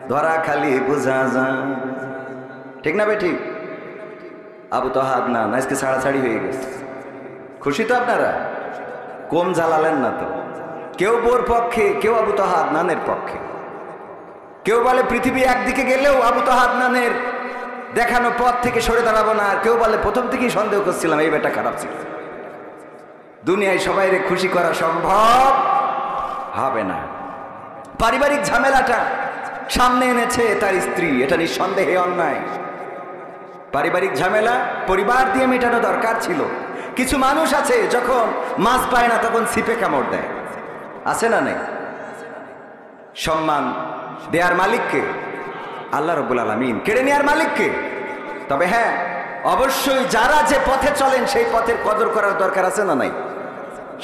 ধরা খালি বোঝা যায়, ঠিক না ভাই? ঠিক। আবু তো আদনান আজকে ছাড়াছাড়ি হয়ে গেছে, খুশি তো আপনারা? কম জ্বালালেন না তো। কেউ বোর পক্ষে, কেউ আবু তো আদনানের পক্ষে। কেউ বলে পৃথিবী একদিকে গেলেও আবু তো আদনানের দেখানো পথ থেকে সরে দাঁড়াবো না, আর কেউ বলে প্রথম থেকেই সন্দেহ করছিলাম এই বেটা খারাপ ছিল। দুনিয়ায় সবাইরে খুশি করা সম্ভব হবে না। পারিবারিক ঝামেলাটা সামনে এনেছে তার স্ত্রী, এটা নিঃসন্দেহে অন্যায়। পারিবারিক ঝামেলা পরিবার দিয়ে মেটানো দরকার ছিল। কিছু মানুষ আছে যখন মাছ পায় না তখন ছিপে কামড় দেয়, আছে না নেই? সম্মান দেয়ার মালিককে আল্লাহ রাব্বুল আলামিন, কেড়ে নেয়ার মালিককে। তবে হ্যাঁ, অবশ্যই যারা যে পথে চলেন সেই পথের কদর করার দরকার আছে না নাই?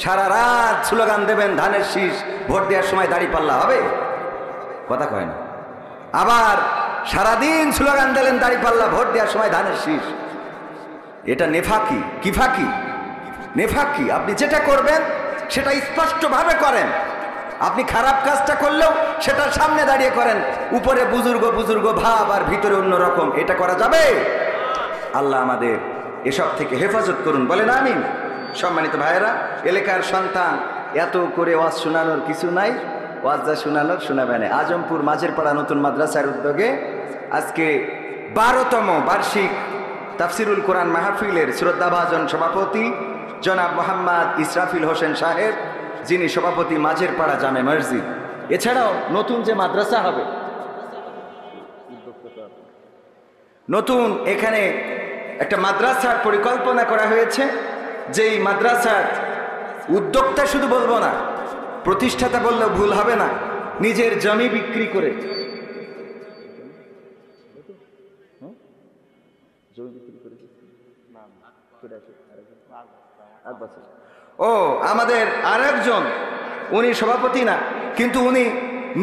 সারা রাত স্লোগান দেবেন ধানের শীষ, ভোট দেওয়ার সময় দাড়ি পাল্লা হবে? কথা কয় না। আবার সারাদিন স্লোগান দিলেন দাড়ি পাল্লা, ভোট দেওয়ার সময় ধানের শীষ। এটা নেফাকি। কি ফাঁকি? নেফাকি। আপনি যেটা করবেন সেটা স্পষ্টভাবে করেন। আপনি খারাপ কাজটা করলেও সেটার সামনে দাঁড়িয়ে করেন। উপরে বুজুর্গ বুজুর্গ ভাব আর ভিতরে অন্যরকম, এটা করা যাবে? আল্লাহ আমাদের এসব থেকে হেফাজত করুন, বলেন আমিন। সম্মানিত ভাইয়েরা, এলাকার সন্তান, এত করে ওয়াজ শোনানোর কিছু নাই, ওয়াজ যা শোনানোর শোনাবে না। আজমপুর মাঝের পাড়া নতুন মাদ্রাসার উদ্যোগে আজকে 12তম বার্ষিক তাফসিরুল কোরআন মাহফিলের শ্রদ্ধাভাজন সভাপতি জনাব মোহাম্মদ ইসরাফিল হোসেন সাহেব, যিনি সভাপতি মাঝের পাড়া জামে মসজিদ। এছাড়াও নতুন যে মাদ্রাসা হবে, নতুন এখানে একটা মাদ্রাসার পরিকল্পনা করা হয়েছে। যেই মাদ্রাসার উদ্যোক্তা শুধু বলবো না, প্রতিষ্ঠাতা বললেও ভুল হবে না, নিজের জমি বিক্রি করে, ও আমাদের আরেকজন, উনি সভাপতি না, কিন্তু উনি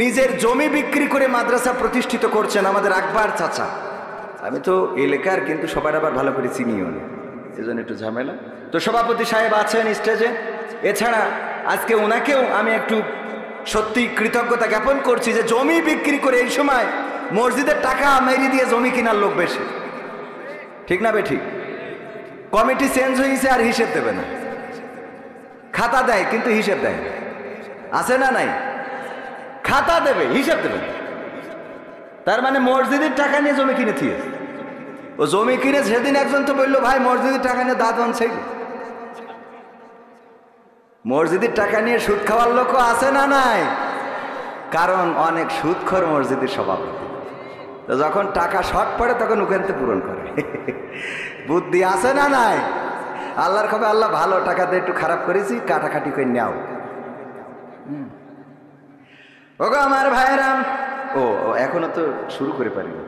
নিজের জমি বিক্রি করে মাদ্রাসা প্রতিষ্ঠিত করছেন, আমাদের আকবর চাচা। আমি তো এলাকার, কিন্তু সবার আবার ভালো করে চিনিও না, এজন্য একটু ঝামেলা। তো সভাপতি সাহেব আছেন স্টেজে। এছাড়া আজকে ওনাকেও আমি একটু সত্যি কৃতজ্ঞতা জ্ঞাপন করছি যে জমি বিক্রি করে এই সময় মসজিদের টাকা মেরি দিয়ে জমি কেনার লোক বেশি, ঠিক না বে? ঠিক। কমিটি চেঞ্জ হয়েছে আর হিসেব দেবে না, খাতা দেয় কিন্তু হিসেব দেয় না, আছে না নাই? খাতা দেবে, হিসেব দেবে না। তার মানে মসজিদের টাকা নিয়ে জমি কিনে থিয়ে, ও জমি কিনে সেদিন একজন তো বললো ভাই মসজিদের টাকা নিয়ে দাঁত আনছে। মসজিদের টাকা নিয়ে সুদ খাওয়ার লোকও আছে না নাই? কারণ অনেক সুদখোর মসজিদের সভাপতি, তো যখন টাকা শর্ট পড়ে তখন ওখানতে পূরণ করে। বুদ্ধি আছে না নাই? আল্লাহর খবর, আল্লাহ ভালো টাকা দিয়ে একটু খারাপ করেছি, কাটাকাটি করে নেও। ওগো আমার ভাইয়েরাম, ও এখনো তো শুরু করে পারিনি।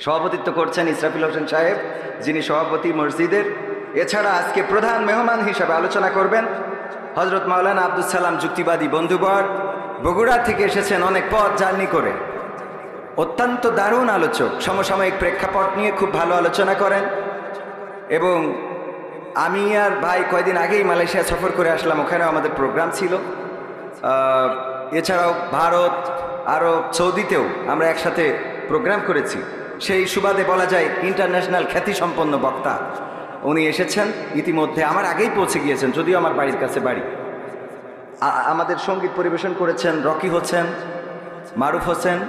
সভাপতিত্ব করছেন ইসরাফিল হোসেন সাহেব, যিনি সভাপতি মসজিদের। এছাড়া আজকে প্রধান মেহমান হিসাবে আলোচনা করবেন হজরত মাওলানা আব্দুল সালাম যুক্তিবাদী বন্ধুবর। বগুড়া থেকে এসেছেন অনেক পথ জার্নি করে, অত্যন্ত দারুণ আলোচক, সমসাময়িক প্রেক্ষাপট নিয়ে খুব ভালো আলোচনা করেন। এবং আমি আর ভাই কয়দিন আগেই মালয়েশিয়া সফর করে আসলাম, ওখানেও আমাদের প্রোগ্রাম ছিল। এছাড়াও ভারত, আরব, সৌদিতেও আমরা একসাথে প্রোগ্রাম করেছি। সেই সুবাদে বলা যায় ইন্টারন্যাশনাল খ্যাতিসম্পন্ন বক্তা উনি এসেছেন, ইতিমধ্যে আমার আগেই পৌঁছে গিয়েছেন, যদিও আমার বাড়ির কাছে বাড়ি। আমাদের সঙ্গীত পরিবেশন করেছেন রকি হোসেন, মারুফ হোসেন।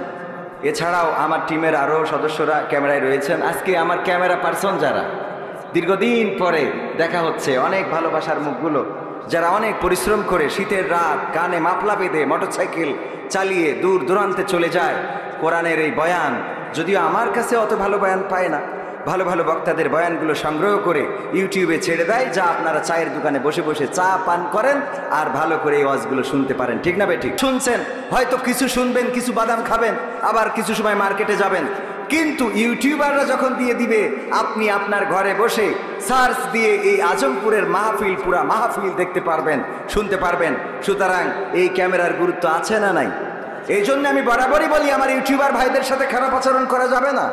এছাড়াও আমার টিমের আরও সদস্যরা ক্যামেরায় রয়েছেন। আজকে আমার ক্যামেরা পার্সন যারা, দীর্ঘদিন পরে দেখা হচ্ছে, অনেক ভালোবাসার মুখগুলো, যারা অনেক পরিশ্রম করে শীতের রাত কানে মাফলা বেঁধে মোটরসাইকেল চালিয়ে দূর দূরান্তে চলে যায় কোরআনের এই বয়ান। যদিও আমার কাছে অত ভালো বয়ান পায় না, ভালো ভালো বক্তাদের বয়ানগুলো সংগ্রহ করে ইউটিউবে ছেড়ে দেয়, যা আপনারা চায়ের দোকানে বসে বসে চা পান করেন আর ভালো করে এই ওয়াজগুলো শুনতে পারেন, ঠিক না বেঠিক? শুনছেন, হয়তো কিছু শুনবেন, কিছু বাদাম খাবেন, আবার কিছু সময় মার্কেটে যাবেন, কিন্তু ইউটিউবাররা যখন দিয়ে দিবে আপনি আপনার ঘরে বসে সার্চ দিয়ে এই আজমপুরের মাহফিল, পুরা মাহফিল দেখতে পারবেন, শুনতে পারবেন। সুতরাং এই ক্যামেরার গুরুত্ব আছে না নাই? এই জন্য আমি বরাবরই বলি আমার ইউটিউবার ভাইদের সাথে খারাপ আচরণ করা যাবে না,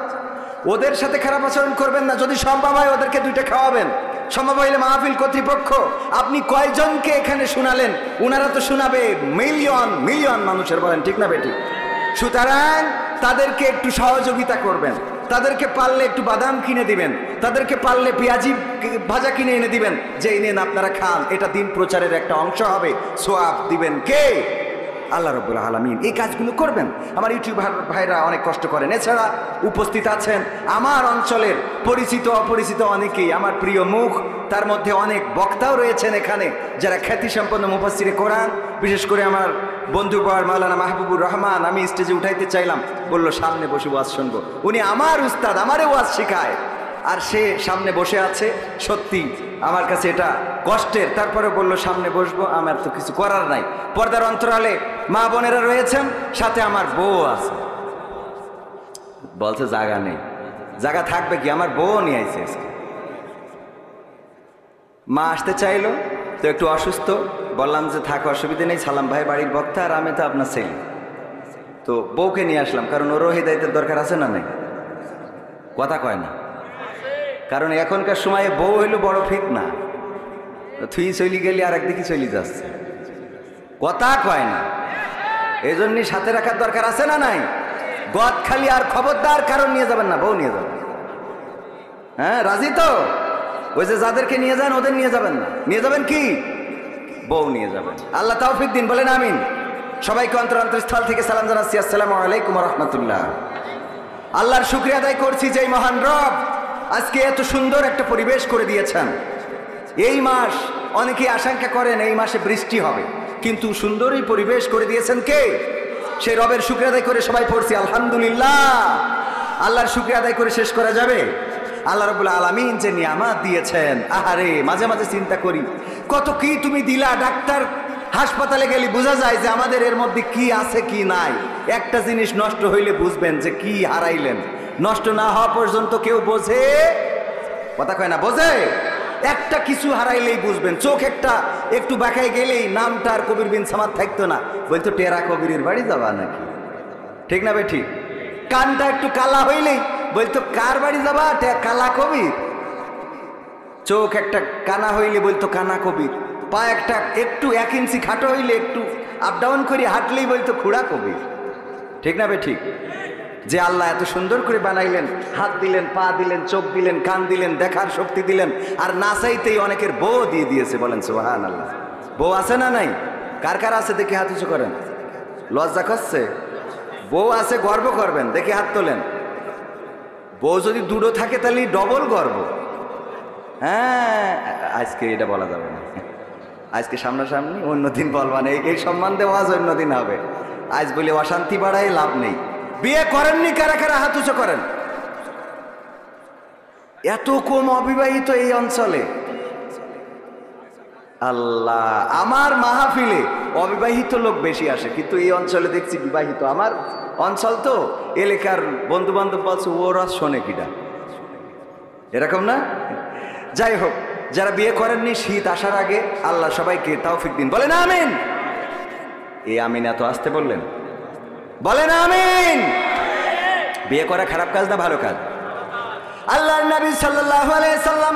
ওদের সাথে খারাপ আচরণ করবেন না। যদি সম্ভব হয় ওদেরকে দুইটা খাওয়াবেন, সম্ভব হইলে মাহফিল কর্তৃপক্ষ আপনি কয়জনকে এখানে শোনালেন, ওনারা তো শোনাবে মিলিয়ন মিলিয়ন মানুষের, বলেন ঠিক না বেটি? সুতরাং তাদেরকে একটু সহযোগিতা করবেন, তাদেরকে পারলে একটু বাদাম কিনে দিবেন, তাদেরকে পারলে পেঁয়াজি ভাজা কিনে এনে দিবেন, যে এই নেন আপনারা খান, এটা দিন প্রচারের একটা অংশ হবে, সোয়াব দিবেন কে? আল্লাহ রাব্বুল আলামিন। এই কাজগুলো করবেন। আমার ইউটিউব ভাইরা অনেক কষ্ট করেন। এছাড়া উপস্থিত আছেন আমার অঞ্চলের পরিচিত অপরিচিত অনেকেই, আমার প্রিয় মুখ, তার মধ্যে অনেক বক্তাও রয়েছেন এখানে যারা খ্যাতিসম্পন্ন মুফাসসিরে কোরআন। বিশেষ করে আমার বন্ধু বর মাওলানা মাহবুবুর রহমান, আমি স্টেজে উঠাইতে চাইলাম, বলল সামনে বসে ওয়াজ শুনবো। উনি আমার উস্তাদ, আমারে ওয়াজ শেখায়, আর সে সামনে বসে আছে। সত্যি আমার কাছে এটা কষ্টের। তারপরে বলল সামনে বসবো, আমার তো কিছু করার নাই। পর্দার অন্তরালে মা বোনেরা রয়েছেন, সাথে আমার বউ আছে। বলছে জায়গা নেই। জায়গা থাকবে কি, আমার বউ নিয়ে আইছে আজকে। মা আসতে চাইলো তো একটু অসুস্থ, বললাম যে থাক, অসুবিধা নেই, সালাম ভাই বাড়ির বক্তা আর আমি তো আপনার ছেলে। তো বউকে নিয়ে আসলাম, কারণ ওরও হেদায়েতের দরকার আছে না? নাই, কথা কয় না। কারণ এখনকার সময়ে বউ হইল বড় ফিতনা। থুই চলি গেলি আর একদিকে চলি যাচ্ছে, কথা কয় না। এই জন্যই সাথে রাখার দরকার আছে না? নাই। গদ খালি আর খবরদার কারণ নিয়ে যাবেন না, বউ নিয়ে যাবেন। হ্যাঁ, রাজি তো? ওই যে যাদেরকে নিয়ে যান ওদের নিয়ে যাবেন না, নিয়ে যাবেন কি? বউ নিয়ে যাবেন। আল্লাহ তাওফিক দিন, বলেন আমিন। সবাইকে অন্তরস্থল থেকে সালাম জানাচ্ছি, আসসালামু আলাইকুম ওয়া রাহমাতুল্লাহ। আল্লাহর শুকরিয়া আদায় করছি যে মহান রব আজকে এত সুন্দর একটা পরিবেশ করে দিয়েছেন। এই মাস অনেকেই আশঙ্কা করেন এই মাসে বৃষ্টি হবে, কিন্তু সুন্দরই পরিবেশ করে দিয়েছেন কে? সেই রবের শুকরিয়া আদায় করে সবাই পড়ছি আলহামদুলিল্লাহ। আল্লাহর শুকরিয়া আদায় করে শেষ করা যাবে? আল্লাহ রাব্বুল আলামিন যে নিয়ামত দিয়েছেন, আহারে মাঝে মাঝে চিন্তা করি কত কি তুমি দিলা। ডাক্তার হাসপাতালে গেলে বোঝা যায় যে আমাদের এর মধ্যে কি আছে কি নাই। একটা জিনিস নষ্ট হইলে বুঝবেন যে কি হারাইলেন। নষ্ট না হওয়া পর্যন্ত কেউ বোঝে, কথা কয় না, বোঝে? একটা কিছু হারাইলেই বুঝবেন। চোখ একটা একটু বাঁকায় গেলেই নামটা আর কবির বিন সামাদ থাকতো না, বলতো টেরা কবিরের বাড়ি যাবা নাকি? ঠিক না বে ঠিক? কানটা একটু কালা হইলেই বলতো কার বাড়ি যাবা, কালা কবির। চোখ একটা কানা হইলে বলতো কানা কবির। পা একটা একটু 1 ইঞ্চি খাটো হইলে একটু আপ ডাউন করে হাঁটলেই বলতো খুড়া কবির। ঠিক না বে ঠিক? যে আল্লাহ এত সুন্দর করে বানাইলেন, হাত দিলেন, পা দিলেন, চোখ দিলেন, কান দিলেন, দেখার শক্তি দিলেন, আর না চাইতেই অনেকের বউ দিয়ে দিয়েছে। বলেন সুবহানাল্লাহ। বউ আছে না নাই? কার কার আছে দেখি হাত উঁচু করেন। লজ্জা করছে? বউ আছে, গর্ব করবেন, দেখি হাত তোলেন। বউ যদি দুটো থাকে তাহলে ডবল গর্ব। হ্যাঁ, আজকে এটা বলা যাবে না, আজকে সামনাসামনি, অন্যদিন বলবান। এই সম্মান দেওয়া অন্যদিন হবে। আজ বলে অশান্তি বাড়ায় লাভ নেই। বিয়ে করেননি কারা কারা হাত উঁচু করেন। এত কম অবিবাহিত এই অঞ্চলে। আল্লাহ, আমার মাহফিলে অবিবাহিত লোক বেশি আসে, কিন্তু এই অঞ্চলে দেখছি বিবাহিত। আমার অঞ্চল তো, এলাকার বন্ধু বান্ধব বলছে ওরা শোনে কিনা, এরকম না? যাই হোক, যারা বিয়ে করেননি শীত আসার আগে আল্লাহ সবাইকে তৌফিক দিন, বলেন আমিন। এই আমিন এত আসতে বললেন, বলেন আমিন। বিয়ে করা খারাপ কাজ না ভালো কাজ? আল্লাহর নবী সাল্লাল্লাহু আলাইহি সাল্লাম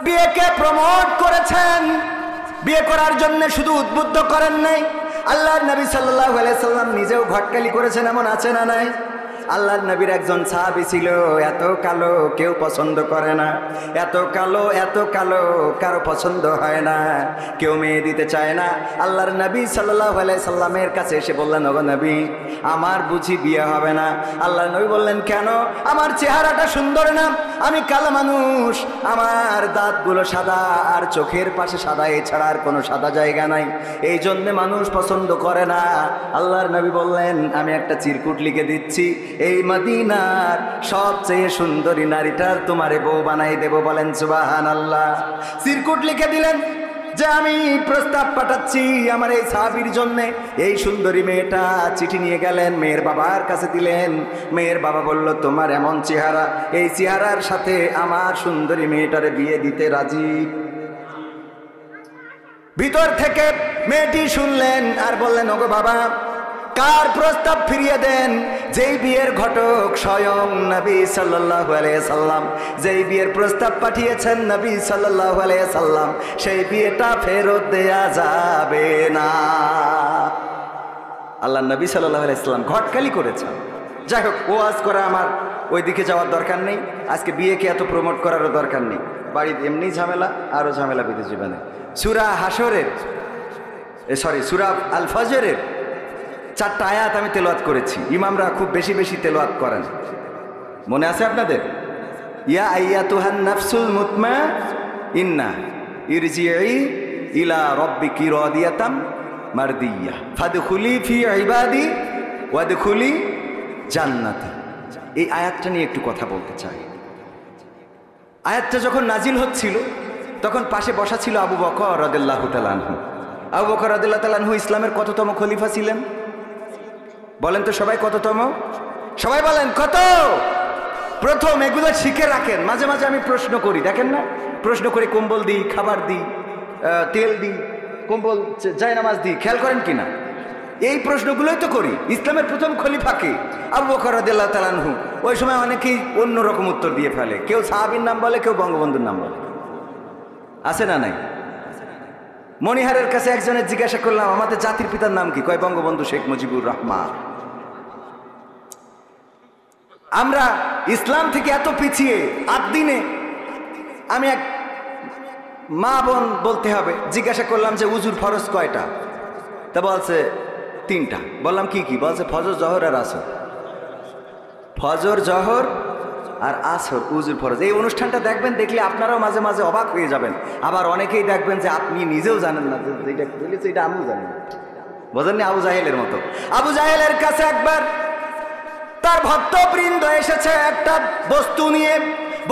বিয়েকে প্রমোট করেছেন। বিয়ে করার জন্য শুধু উদ্বুদ্ধ করেন নাই, আল্লাহর নবী সাল্লাল্লাহু আলাইহি সাল্লাম নিজেও ঘটকালি করেছেন, এমন আছে না নাই? আল্লাহর নবীর একজন সাহাবী ছিল, এত কালো কেউ পছন্দ করে না, এত কালো এত কালো কারো পছন্দ হয় না, কেউ মেয়ে দিতে চায় না। আল্লাহর নবী সাল্লাল্লাহু আলাইহি সাল্লামের কাছে এসে বললেন, ওগো নবী, আমার বুঝি বিয়ে হবে না? আল্লাহর নবী বললেন, কেন? আমার চেহারাটা সুন্দর না, আমি কালো মানুষ, আমার দাঁতগুলো সাদা আর চোখের পাশে সাদা, এছাড়া আর কোনো সাদা জায়গা নাই, এই জন্যে মানুষ পছন্দ করে না। আল্লাহর নবী বললেন, আমি একটা চিরকুট লিখে দিচ্ছি, এই মদিনার সবচেয়ে সুন্দরী নারীটার তোমারে বউ বানাই দেব। বলেন সুবহানাল্লাহ। চিরকুট লিখে দিলেন যে আমি প্রস্তাব পাঠাচ্ছি আমার এই সাহাবীর জন্য। এই সুন্দরী মেয়েটা চিঠি নিয়ে গেলেন, মেয়ের বাবার কাছে দিলেন। মেয়ের বাবা বলল, তোমার এমন চেহারা, এই চেহারার সাথে আমার সুন্দরী মেয়েটারে বিয়ে দিতে রাজি। ভিতর থেকে মেয়েটি শুনলেন আর বললেন, ওগো বাবা, কার প্রস্তাব ফিরিয়ে দেন? যেই বিয়ের ঘটক স্বয়ং নবী সাল্লাল্লাহু আলাইহি সাল্লাম, যেই বিয়ের প্রস্তাব পাঠিয়েছেন নবী সাল্লাল্লাহু আলাইহি সাল্লাম, সেই বিয়েটা ফেরত দেয়া যাবে না। আল্লাহ নবী সাল্লাল্লাহু আলাইহি সাল্লাম ঘটকালি করেছেন। যাই হোক, ওয়াজ করা আমার ওই দিকে যাওয়ার দরকার নেই। আজকে বিয়েকে এত প্রমোট করারও দরকার নেই। বাড়িতে এমনি ঝামেলা, আরও ঝামেলা বিধে জীবনে। সূরা হাশরের সূরা আল ফজরের 4টা আয়াত আমি তেলাওয়াত করেছি। ইমামরা খুব বেশি বেশি তেলাওয়াত করেন, মনে আছে আপনাদের? ইয়া আইয়াতুহান নাফসুল মুতমাইন্না ইরজিই ইলা রাব্বিকি রাদিয়াতাম মারদিয়া ফাদখুলি ফি ইবাদি ওয়াদখুলি জান্নাতি। এই আয়াতটা নিয়ে একটু কথা বলতে চাই। আয়াতটা যখন নাজিল হচ্ছিল তখন পাশে বসা ছিল আবু বকর রাদিয়াল্লাহু তাআলা আনহু। আবু বকর রাদিয়াল্লাহু তাআলা আনহু ইসলামের কততম খলিফা ছিলেন বলেন তো সবাই? কততম? সবাই বলেন কত? প্রথম। এগুলো শিখে রাখেন। মাঝে মাঝে আমি প্রশ্ন করি, দেখেন না, প্রশ্ন করে কম্বল দিই, খাবার দিই, তেল দিই, কম্বল জায়নামাজ দিই, খেয়াল করেন কিনা? এই প্রশ্নগুলোই তো করি। ইসলামের প্রথম খলিফাকে আবু বকর রাদিয়াল্লাহু তাআলা আনহু। ওই সময় অনেকেই অন্যরকম উত্তর দিয়ে ফেলে, কেউ সাহাবীর নাম বলে, কেউ বঙ্গবন্ধুর নাম বলে। আছে না নাই? মনিহারের কাছে একজনের জিজ্ঞাসা করলাম, আমাদের জাতির পিতার নাম কি? কয় বঙ্গবন্ধু শেখ মুজিবুর রহমান। আমরা ইসলাম থেকে এত পিছিয়ে, 8 দিনে আমি এক মা বোন বলতে হবে, জিজ্ঞাসা করলাম যে উজুর ফরজ কয়টা? তা বলছে 3টা। বললাম কি কি? বলছে ফজর, জহর আর আসর। ফজর, জহর আর আসর উজুর ফরজ। এই অনুষ্ঠানটা দেখবেন, দেখলে আপনারাও মাঝে মাঝে অবাক হয়ে যাবেন। আবার অনেকেই দেখবেন যে আপনি নিজেও জানেন না, যেটা বলেছে এটা আমিও জানি না। বোঝেননি? আবু জাহেলের মতো। আবু জাহেলের কাছে একবার তার ভক্তবৃন্দ এসেছে একটা বস্তু নিয়ে,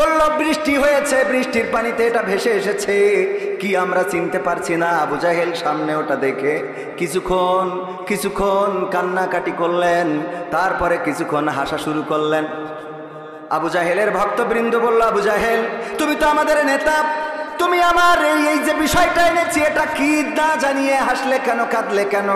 বলল বৃষ্টি হয়েছে, বৃষ্টির পানিতে এটা ভেসে এসেছে, কি আমরা চিনতে পারছি না। আবু জাহেল সামনে ওটা দেখে কিছুক্ষণ কান্নাকাটি করলেন, তারপরে কিছুক্ষণ হাসা শুরু করলেন। আবু জাহেলের ভক্তবৃন্দ বলল, আবু জাহেল তুমি তো আমাদের নেতা, তুমি আমার এই যে বিষয়টা এনেছি এটা কি না জানিয়ে হাসলে কেন, কাঁদলে কেন?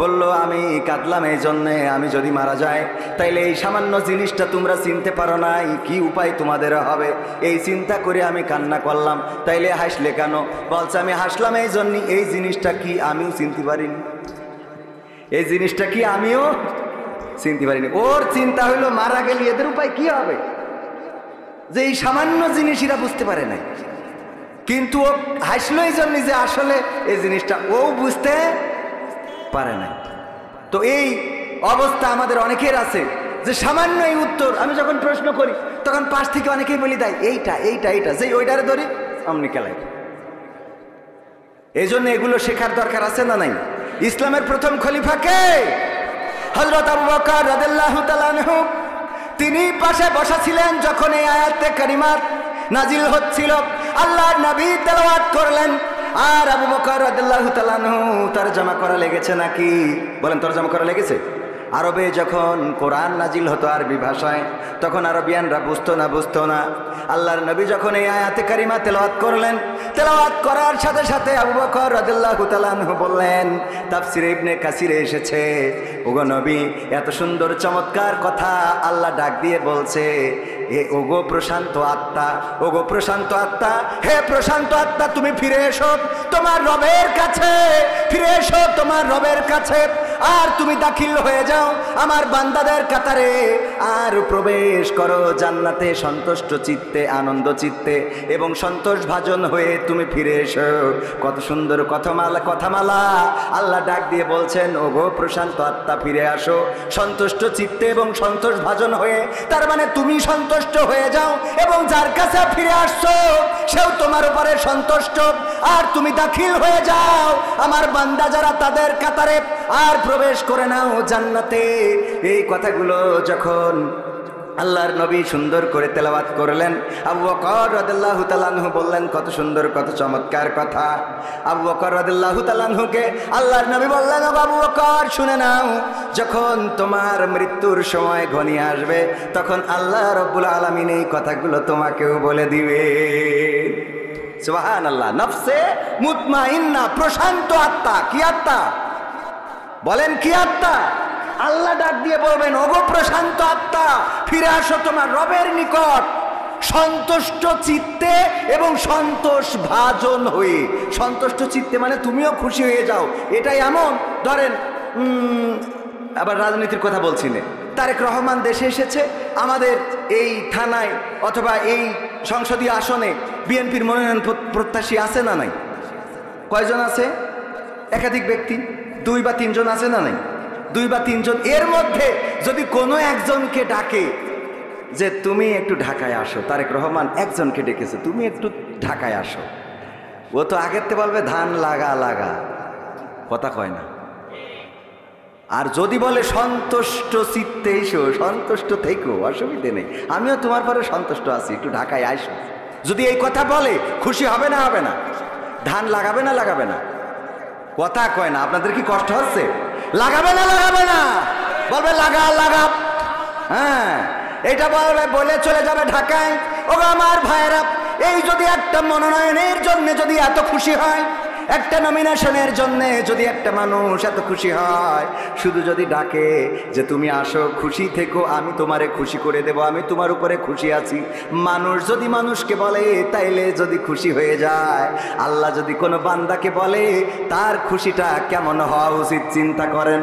বলল আমি কাঁদলাম এই জন্যে, আমি যদি মারা যাই তাইলে এই সামান্য জিনিসটা তোমরা চিনতে পারো নাই, কি উপায় তোমাদের হবে, এই চিন্তা করে আমি কান্না করলাম। তাইলে হাসলে কেন? বলছে আমি হাসলাম এই জন্যই, এই জিনিসটা কি আমিও চিনতে পারিনি, এই জিনিসটা কি আমিও চিনতে পারিনি। ওর চিন্তা হইলো মারা গেলে এদের উপায় কি হবে, যে এই সামান্য জিনিস এরা বুঝতে পারে নাই। কিন্তু ও হাসলো এই জন্য যে আসলে এই জিনিসটা ও বুঝতে পারে না। তো এই অবস্থা আমাদের অনেকের আছে, যে সামান্য এই উত্তর আমি যখন প্রশ্ন করি তখন পাশ থেকে অনেকেই বলি দেয় এইটা এইটা এইটা, যেই ওইটারে ধরি অমনি কেলাই। এই জন্য এগুলো শেখার দরকার আছে না নাই? ইসলামের প্রথম খলিফা কে? হযরত আবু বকর রাদিয়াল্লাহু তাআলা আনহু। তিনি পাশে বসা ছিলেন যখন এই আয়াতে কারিমাত নাজিল হচ্ছিল, আল্লাহর নবী তেলাওয়াত করলেন, আর আবু বকর রাদিয়াল্লাহু তাআলা আনহু তরজমা করা লেগেছে নাকি? বলেন তরজমা করা লেগেছে? আরবে যখন কোরআন নাজিল হতো আরবি ভাষায়, তখন আরবিয়ানরা বুঝতো না। আল্লাহর নবী যখন এই আয়াতে কারিমা তেলাওয়াত করলেন, তেলাওয়াত করার সাথে সাথে আবু বকর রাদিয়াল্লাহু তাআলা আনহু বললেন, তাফসীরে ইবনে কাসিরে এসেছে, ওগো নবী এত সুন্দর চমৎকার কথা আল্লাহ ডাক দিয়ে বলছে, এ ওগো প্রশান্ত আত্মা, ওগো প্রশান্ত আত্মা, হে প্রশান্ত আত্মা তুমি ফিরে এসো তোমার রবের কাছে, ফিরে এসো তোমার রবের কাছে, আর তুমি দাখিল হয়ে যাও আমার বান্দাদের কাতারে, আর প্রবেশ করো জান্নাতে সন্তুষ্ট চিত্তে, আনন্দ চিত্তে এবং সন্তোষ ভাজন হয়ে তুমি ফিরে এসো। কত সুন্দর কথামালা আল্লাহ ডাক দিয়ে বলছেন, ওগো প্রশান্ত আত্মা ফিরে আসো সন্তুষ্ট চিত্তে এবং সন্তোষ ভাজন হয়ে। তার মানে তুমি সন্তুষ্ট হয়ে যাও এবং যার কাছে ফিরে আসছো সেও তোমার উপরে সন্তুষ্ট, আর তুমি দাখিল হয়ে যাও আমার বান্দা যারা তাদের কাতারে, আর প্রবেশ করে নাও জান্নাতে। এই কথাগুলো যখন আল্লাহর নবী সুন্দর করে তেলাওয়াত করলেন, আবু বকর রাদিয়াল্লাহু তাআলা আনহু বললেন, কত সুন্দর কত চমৎকার কথা। আবু বকর রাদিয়াল্লাহু তাআলা আনহুকে আল্লাহর নবী বললেন, আবু বকর শুনে নাও, যখন তোমার মৃত্যুর সময় ঘনিয়ে আসবে তখন আল্লাহ রাব্বুল আলামিন এই কথাগুলো তোমাকেও বলে দিবে। সুবহানাল্লাহ। নফসে মুতমাইন্না, প্রশান্ত আত্মা। কি আত্মা? বলেন কি আত্মা? আল্লাহ ডাক দিয়ে বলবেন, ওগো প্রশান্ত আত্মা ফিরে আসো তোমার রবের নিকট সন্তুষ্ট চিত্তে এবং সন্তোষ ভাজন হয়ে। সন্তুষ্ট চিত্তে মানে তুমিও খুশি হয়ে যাও। এটাই এমন, ধরেন আবার রাজনীতির কথা বলছি না, তারেক রহমান দেশে এসেছে, আমাদের এই থানায় অথবা এই সংসদীয় আসনে বিএনপির মনোনয়ন প্রত্যাশী আছে না নাই? কয়জন আছে? একাধিক ব্যক্তি, 2 বা 3 জন আছে না নাই? 2 বা 3 জন। এর মধ্যে যদি কোনো একজনকে ডাকে যে তুমি একটু ঢাকায় আসো, তারেক রহমান একজনকে ডেকেছে, তুমি একটু ঢাকায় আসো, ও তো আগের থেকে বলবে ধান লাগা লাগা, কথা কয় না। আর যদি বলে সন্তুষ্ট চিত্তে এসো, সন্তুষ্ট থেকো, অসুবিধে নেই, আমিও তোমার পরে সন্তুষ্ট আছি, একটু ঢাকায় আসো, যদি এই কথা বলে খুশি হবে না হবে না? ধান লাগাবে না লাগাবে না? কথা কয় না। আপনাদের কি কষ্ট হচ্ছে? লাগাবে না লাগাবে না? বলবে লাগা লাগা। হ্যাঁ, এটা বলবে, বলে চলে যাবে ঢাকায়। ও আমার ভাইয়েরা, এই যদি একটা মনোনয়নের জন্য যদি এত খুশি হয়, একটা নমিনেশনের জন্য যদি একটা মানুষ এত খুশি হয়, শুধু যদি ডাকে যে তুমি আসো, খুশি থেকো, আমি তোমারে খুশি করে দেব, আমি তোমার উপরে খুশি আছি, মানুষ যদি মানুষকে বলে তাইলে যদি খুশি হয়ে যায়, আল্লাহ যদি কোনো বান্দাকে বলে তার খুশিটা কেমন হওয়া উচিত চিন্তা করেন।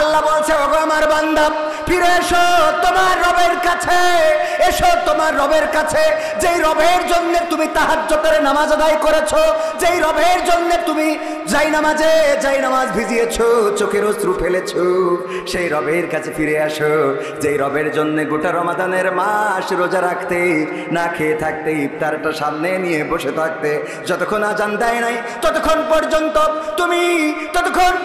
আল্লাহ বলছে, ওগো আমার বান্দা, ফিরে এসো তোমার রবের কাছে, এসো তোমার রবের কাছে, যেই রবের জন্য তুমি তাহাজ্জুদের নামাজ আদায় করেছো, যেই রবের জন্য তুমি যাই নামাজ ভিজিয়েছো, চোখের অশ্রু ফেলেছো, সেই রবের কাছে ফিরে আসো, যেই রবের জন্য গোটা রমাদানের মাস রোজা রাখতে, না খেয়ে থাকতে, ইফতারটা সামনে নিয়ে বসে থাকতে, যতক্ষণ আজান দেয় নাই ততক্ষণ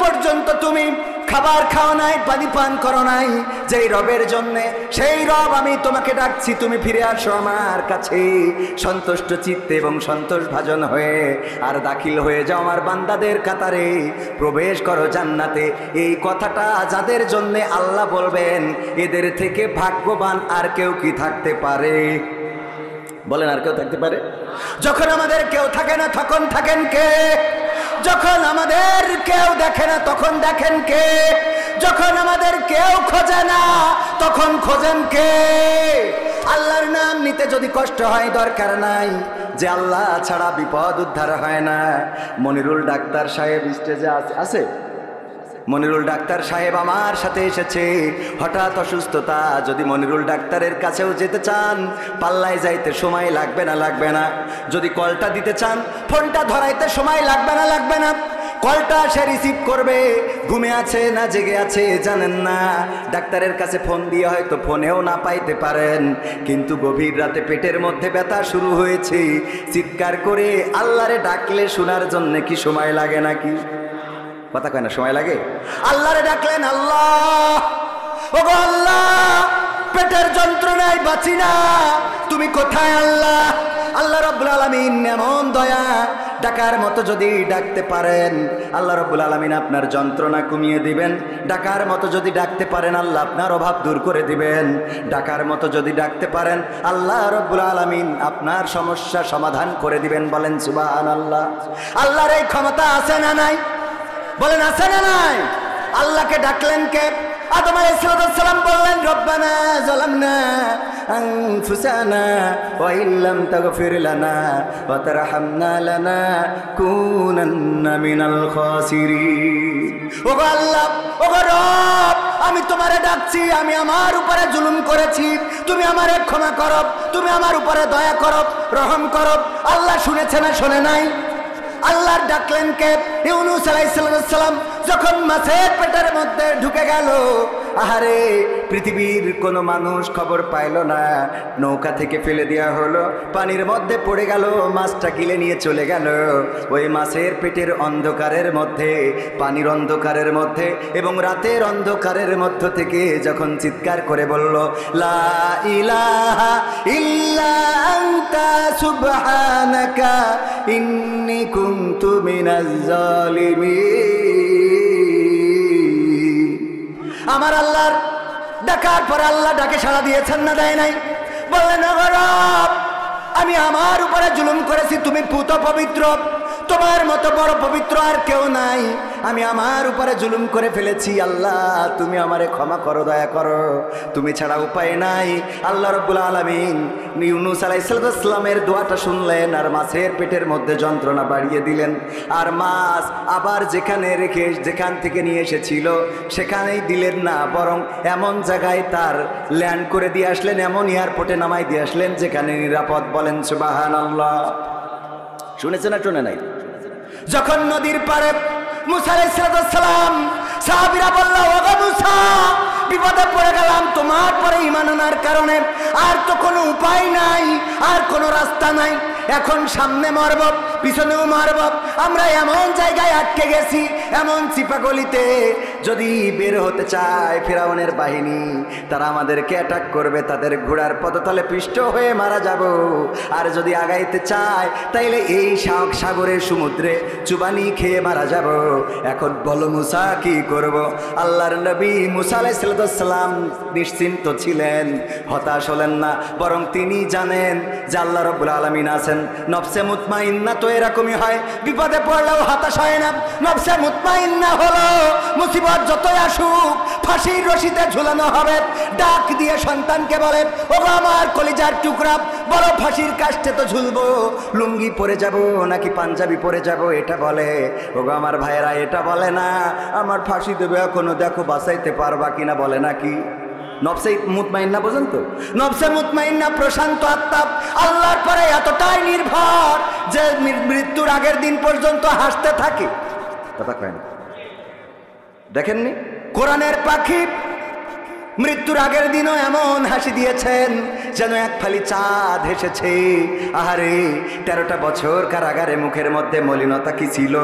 পর্যন্ত তুমি খাবার খাও নাই, পানি পান করো নাই, যেই রবের জন্যে, সেই রব আমি তোমাকে ডাকছি, তুমি ফিরে আসো আমার কাছে সন্তুষ্ট চিত্তে এবং সন্তোষ ভাজন হয়ে, আর দাখিল হয়ে যাও আমার বান্দাদের কাতারে, প্রবেশ করো জান্নাতে। এই কথাটা যাদের জন্যে আল্লাহ বলবেন, এদের থেকে ভাগ্যবান আর কেউ কি থাকতে পারে? বলেন, আর কেউ থাকতে পারে? যখন আমাদের কেউ থাকে না তখন থাকেন কে? যখন আমাদের কেউ দেখে না তখন দেখেন কে? যখন আমাদের কেউ খোঁজে না তখন খোঁজেন কে? আল্লাহর নাম নিতে যদি কষ্ট হয়, দরকার নাই, যে আল্লাহ ছাড়া বিপদ উদ্ধার হয় না। মনিরুল ডাক্তার সাহেব স্টেজে আছে। মনিরুল ডাক্তার সাহেব আমার সাথে এসেছে, হঠাৎ অসুস্থতা। যদি মনিরুল ডাক্তারের কাছেও যেতে চান, পাল্লায় যাইতে সময় লাগবে না লাগবে না? যদি কলটা দিতে চান, ফোনটা ধরাইতে সময় লাগবে না লাগবে না? কলটা সে রিসিভ করবে, ঘুমে আছে না জেগে আছে জানেন না, ডাক্তারের কাছে ফোন দিয়ে হয়তো ফোনেও না পাইতে পারেন, কিন্তু গভীর রাতে পেটের মধ্যে ব্যথা শুরু হয়েছে, চিৎকার করে আল্লাহরে ডাকলে শোনার জন্য কি সময় লাগে নাকি? কথা কয় না, সময় লাগে? আল্লাহরে ডাকলেন, আল্লাহ, ওগো আল্লাহ, পেটের যন্ত্রণায় বাঁচি না, তুমি কোথায় আল্লাহ? আল্লাহ রাব্বুল আলামিন এমন দয়া, ডাকার মতো যদি ডাকতে পারেন, আল্লাহ রাব্বুল আলামিন আপনার যন্ত্রণা কমিয়ে দিবেন। ডাকার মতো যদি ডাকতে পারেন, আল্লাহ আপনার অভাব দূর করে দিবেন। ডাকার মতো যদি ডাকতে পারেন, আল্লাহ রাব্বুল আলামিন আপনার সমস্যা সমাধান করে দিবেন। বলেন সুবহানাল্লাহ। আল্লাহর এই ক্ষমতা আছে না নাই? বলেন, আছে না নাই? আল্লাহকে ডাকলেন কে? আদম আলাইহিস সালাম বললেন, রব্বানা যালামনা আনফুসানা ওয়া ইল্লাম তাগফির লানা ওয়া তারহামনা লানাকুনান্না মিনাল খাসিরিন। ওগো আল্লাহ, ওগো রব, আমি তোমারে ডাকছি, আমি আমার উপরে জুলুম করেছি, তুমি আমারে ক্ষমা করো, তুমি আমার উপরে দয়া করো, রহম করো। আল্লাহ শুনেছে না শোনে নাই? আল্লাহর ডাকলেন কে? ইউনূস আলাইহিস সালাম যখন মাছের পেটের মধ্যে ঢুকে গেল, আহারে, পৃথিবীর কোনো মানুষ খবর পাইল না, নৌকা থেকে ফেলে দেওয়া হলো, পানির মধ্যে পড়ে গেল, মাছটা গিলে নিয়ে চলে গেল। ওই মাছের পেটের অন্ধকারের মধ্যে, পানির অন্ধকারের মধ্যে এবং রাতের অন্ধকারের মধ্য থেকে যখন চিৎকার করে বলল, লা ইলাহা ইল্লা আনতা সুবহানাকা ইন্নী কুনতু মিনাজ জালিমিন। আমার আল্লাহর ডাকার পরে আল্লাহ ডাকে সাড়া দিয়েছেন না দেয় নাই? বললেন, ওগো রব, আমি আমার উপরে জুলুম করেছি, তুমি পুত পবিত্র, তোমার মতো বড় পবিত্র আর কেউ নাই। আমি আমার উপরে জুলুম করে ফেলেছি, আল্লাহ তুমি আমারে ক্ষমা করো, দয়া করো, তুমি ছাড়া উপায় নাই। আল্লাহ রাব্বুল আলামিন ইউনূস আলাইহিস সালামের দোয়াটা শুনলেন আর মাছের পেটের মধ্যে যন্ত্রণা বাড়িয়ে দিলেন। আর মাছ আবার যেখান থেকে নিয়ে এসেছিল সেখানেই দিলেন না, বরং এমন জায়গায় তার ল্যান্ড করে দিয়ে আসলেন, এমন এয়ারপোর্টে নামাই দিয়ে আসলেন যেখানে নিরাপদ। বলেন সুবহানাল্লাহ। শুনেছে না শুনে নাই? যখন নদীর পাড়ে মুসা আলাইহিস সালাম, সাহাবীরা বলল, ওগো মুসা, বিপদে পড়ে গেলাম তোমার পরে ঈমান আনার কারণে, আর তো কোনো উপায় নাই, আর কোনো রাস্তা নাই, এখন সামনে মারব পিছনেও মারব, আমরা এমন জায়গায় আটকে গেছি, এমন চিপাগলিতে, যদি বের হতে চায় ফিরআউনের বাহিনী তারা আমাদেরকে অ্যাটাক করবে, তাদের ঘোড়ার পদতলে পিষ্ট হয়ে মারা যাব। আর যদি আগাইতে চায় তাইলে এই সাগরের সমুদ্রে চুবানি খেয়ে মারা যাব। এখন বলো মুসা কি করব? আল্লাহর নবী মুসা আলাইহিস সালাম নিশ্চিন্ত ছিলেন, হতাশ হলেন না, বরং তিনি জানেন যে আল্লাহ রাব্বুল আলামিন আছেন। নফসে মুতমাইন্না তো এরকমই হয়, বিপদে পড়লেও হতাশ হয় না। নফসে মুতমাইন্না হলো মুসিবত যতই আসুক ফাঁসির রশিতে ঝুলানো হবে, ডাক দিয়ে সন্তানকে বলে, ওগো আমার কলিজার টুকরা, বড় ফাঁসির কাষ্টে তো ঝুলবো, লুঙ্গি পরে যাব নাকি পাঞ্জাবি পরে যাব এটা বলে। ওগো আমার ভাইয়েরা এটা বলে না, আমার ফাঁসি দেবে এখনো, দেখো বাঁচাইতে পারবা কিনা, বলে নাকি? নফসে মুতমাইন্না পর্যন্ত, নফসে মুতমাইন্না প্রশান্ত আত্মা, আল্লাহর পরে এতটাই নির্ভর যে মৃত্যুর আগের দিন পর্যন্ত হাসতে থাকে। কথা কয় না? দেখেননি কোরআনের পাখি মৃত্যুর আগের দিনও এমন হাসি দিয়েছেন যেন এক ফালি চাঁদ হেসেছে। আহারে 13টা বছর কারাগারে মুখের মধ্যে মলিনতা কি ছিল,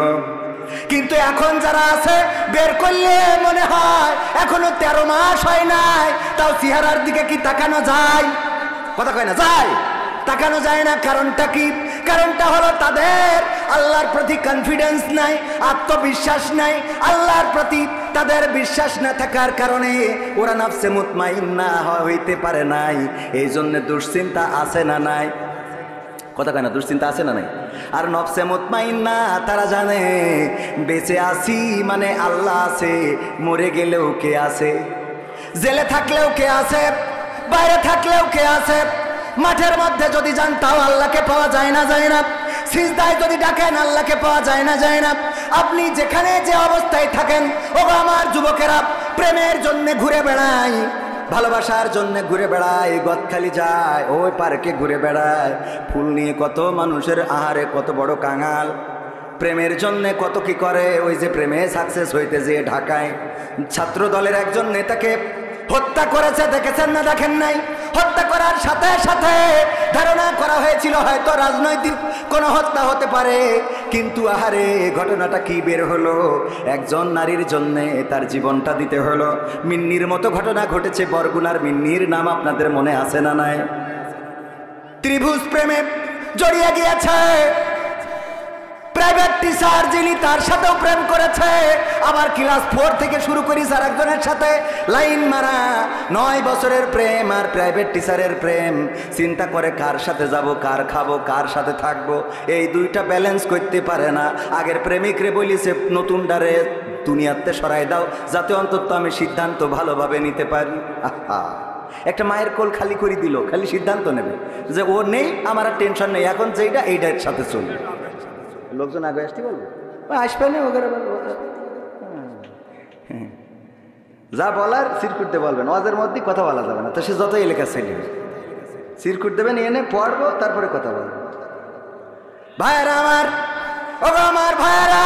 কিন্তু এখন যারা আছে বের করলে মনে হয় এখনো 13 মাস হয় নাই, তাও চেহারার দিকে কি তাকানো যায়? কথা কয় না? যায়, তাকানো যায় না। কারণটা কি? কারণটা হলো তাদের আল্লাহর প্রতি কনফিডেন্স নাই, আত্মবিশ্বাস নাই। আল্লাহর প্রতি তাদের বিশ্বাস না থাকার কারণে ওরা নফসে মুতমাইন্না হইতে পারে নাই। এই জন্য দুশ্চিন্তা আছে না নাই? কথা কয় না? দুশ্চিন্তা আছে না নাই? আর নফসে মুতমাইন্না তারা জানে বেঁচে আছি মানে আল্লাহ আছে, মরে গেলেও কে আছে, জেলে থাকলেও কে আছে, বাইরে থাকলেও কে আছে, মাঠের মধ্যে যদি যান তাও আল্লাহকে পাওয়া যায় না, যায় না। সিজদায় যদি ডাকেন আল্লাহকে পাওয়া যায় না, যায় না। আপনি যেখানে যে অবস্থায় থাকেন, ও আমার যুবকেরা, প্রেমের জন্য ঘুরে বেড়াই, ভালোবাসার জন্য ঘুরে বেড়ায়, গদখালি যায়, ওই পার্কে ঘুরে বেড়ায়, ফুল নিয়ে কত মানুষের আহারে কত বড় কাঙাল, প্রেমের জন্য কত কি করে। ওই যে প্রেমে সাকসেস হইতে যে ঢাকায় ছাত্র দলের একজন নেতাকে হত্যা করেছে, দেখেছেন না দেখেন নাই? হত্যা করার সাথে সাথে ধারণা করা হয়েছিল হয়তো রাজনৈতিক কোনো হত্যা হতে পারে, কিন্তু আহারে ঘটনাটা কি বের হলো? একজন নারীর জন্য তার জীবনটা দিতে হলো। মিন্নির মতো ঘটনা ঘটেছে, বরগুনার মিন্নির নাম আপনাদের মনে আছে না নাই? ত্রিভুজ প্রেমে জড়িয়ে গিয়েছে, প্রাইভেট টিচার যিনি তার সাথেও প্রেম করেছে, আবার ক্লাস 4 থেকে শুরু করি স্যার একজনের সাথে লাইন মারা। 9 বছরের প্রেম আর প্রাইভেট টিচারের প্রেম, চিন্তা করে কার সাথে যাব, কার খাবো, কার সাথে থাকবো, এই দুইটা ব্যালেন্স করতে পারে না। আগের প্রেমিকরে বলিছে নতুন ডারে দুনিয়াতে সরাই দাও যাতে অন্তত আমি সিদ্ধান্ত ভালোভাবে নিতে পারি। আহা, একটা মায়ের কোল খালি করে দিল, খালি সিদ্ধান্ত নেবে যে ও নেই, আমার আর টেনশন নেই, এখন যেইটা এইটার সাথে চলবে। লোকজন আগে আসতে বলবো, আসবে না ওদের যা বলার সিরকুট বলবেন, ওদের মধ্যে কথা বলা যাবে না। তো সে যত এলাকা ছেলে সিরকুট দেবেন, এনে পড়বো তারপরে কথা বলবো। ভাইয়েরা আমার, ও আমার ভাইয়েরা,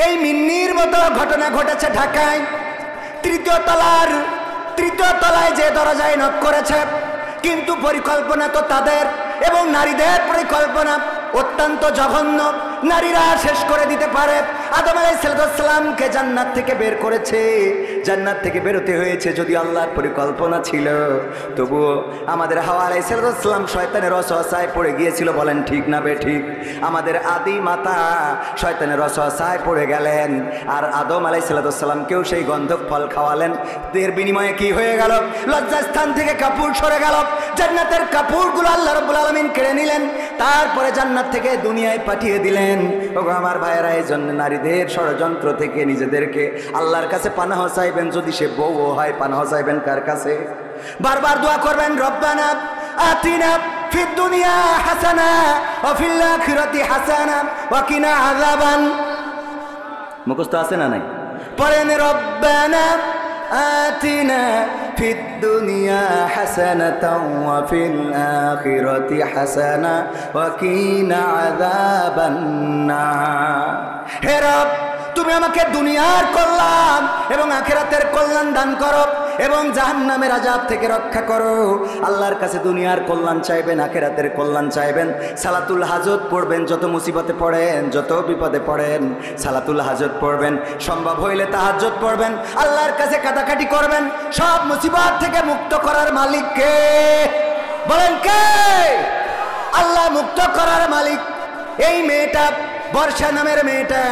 এই মিন্নির মতো ঘটনা ঘটেছে ঢাকায়। 3য় তলায় যে দরজায় নক করেছে, কিন্তু পরিকল্পনা তো তাদের, এবং নারীদের পরিকল্পনা অত্যন্ত জঘন্য। নারীরা শেষ করে দিতে পারে। আদম আলাইহিস সালামকে জান্নাত থেকে বের করেছে, জান্নাত থেকে বেরোতে হয়েছে যদি আল্লাহর পরিকল্পনা ছিল। তবুও আমাদের হাওয়া আলাইহিস সালাম শয়তানের ওয়াসওয়াসায় পড়ে গিয়েছিল, বলেন ঠিক না বেঠিক? আমাদের আদি মাতা শয়তানের ওয়াসওয়াসায় পড়ে গেলেন, আর আদম আলাইহিস সালামকেও সেই গন্ধক ফল খাওয়ালেন। এর বিনিময়ে কি হয়ে গেল? লজ্জাস্থান থেকে কাপড় সরে গেল, জান্নাতের কাপড়গুলো আল্লাহ রাব্বুল আলামিন কেড়ে নিলেন, তারপরে জান্নাত থেকে দুনিয়ায় পাঠিয়ে দিলেন। চাইবেন। ওগো আমার ভাইয়েরা, এই জন্য নারীদের ষড়যন্ত্র থেকে নিজেদেরকে আল্লাহর কাছে পানাহ চাইবেন। যদি সে বউ হয়, পানাহ চাইবেন কার কাছে? বারবার দোয়া করবেন, রব্বানা আতিনা ফিদ দুনিয়া হাসানা ওয়া ফিল আখিরাতি হাসানা ওয়া কিনা আযাবান। মুখস্থ আছে না নাই? পড়েন, রব্বানা আতিনা ফিদ দুনিয়া হাসানাতাও ওয়া ফিল আখিরাতি হাসানা ওয়া কিনা আযাবান নার। হে রব, তুমি আমাকে দুনিয়ার কল্যাণ এবং আখিরাতের কল্যাণ দান করো এবং জাহান্নামের আযাব থেকে রক্ষা করো। আল্লাহর কাছে দুনিয়ার কল্যাণ চাইবেন, আখিরাতের কল্যাণ চাইবেন। সালাতুল হাজত পড়বেন, যত মুসিবতে পড়েন, যত বিপদে পড়েন সালাতুল হাজত পড়বেন। সম্ভব হইলে তাহাজ্জুদ পড়বেন, আল্লাহর কাছে কাটাকাটি করবেন। সব মুসিবত থেকে মুক্ত করার মালিক কে? বলেন কে? আল্লাহ মুক্ত করার মালিক। এই মেয়েটা, বর্ষা নামের মেয়েটা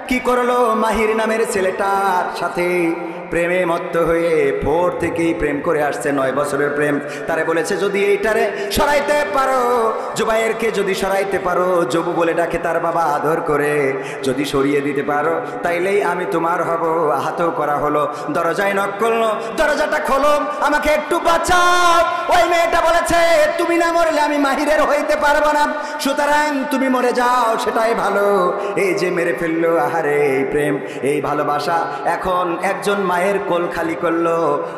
কি করলো? মাহির নামের ছেলেটার সাথে প্রেমে মত্ত হয়ে ভোর থেকেই প্রেম করে আসছে, 9 বছরের প্রেম। তারে বলেছে যদি এইটারে সরাইতে পারো, জুবাইরকে যদি সরাইতে পারো, জবু বলে ডাকে তার বাবা আদর করে, যদি সরিয়ে দিতে পারো তাইলেই আমি তোমার হব। আহত করা হলো, দরজায় নক করলো, দরজাটা খোলো, আমাকে একটু বাঁচাও। ওই মেয়েটা বলেছে তুমি না মরলে আমি মাহিরের হইতে পারবো না, সুতরাং তুমি মরে যাও, সেটাই ভালো। এই যে মেরে ফেললো, আহারে এই প্রেম, এই ভালোবাসা। এখন একজন মায়ের কোল খালি করলো,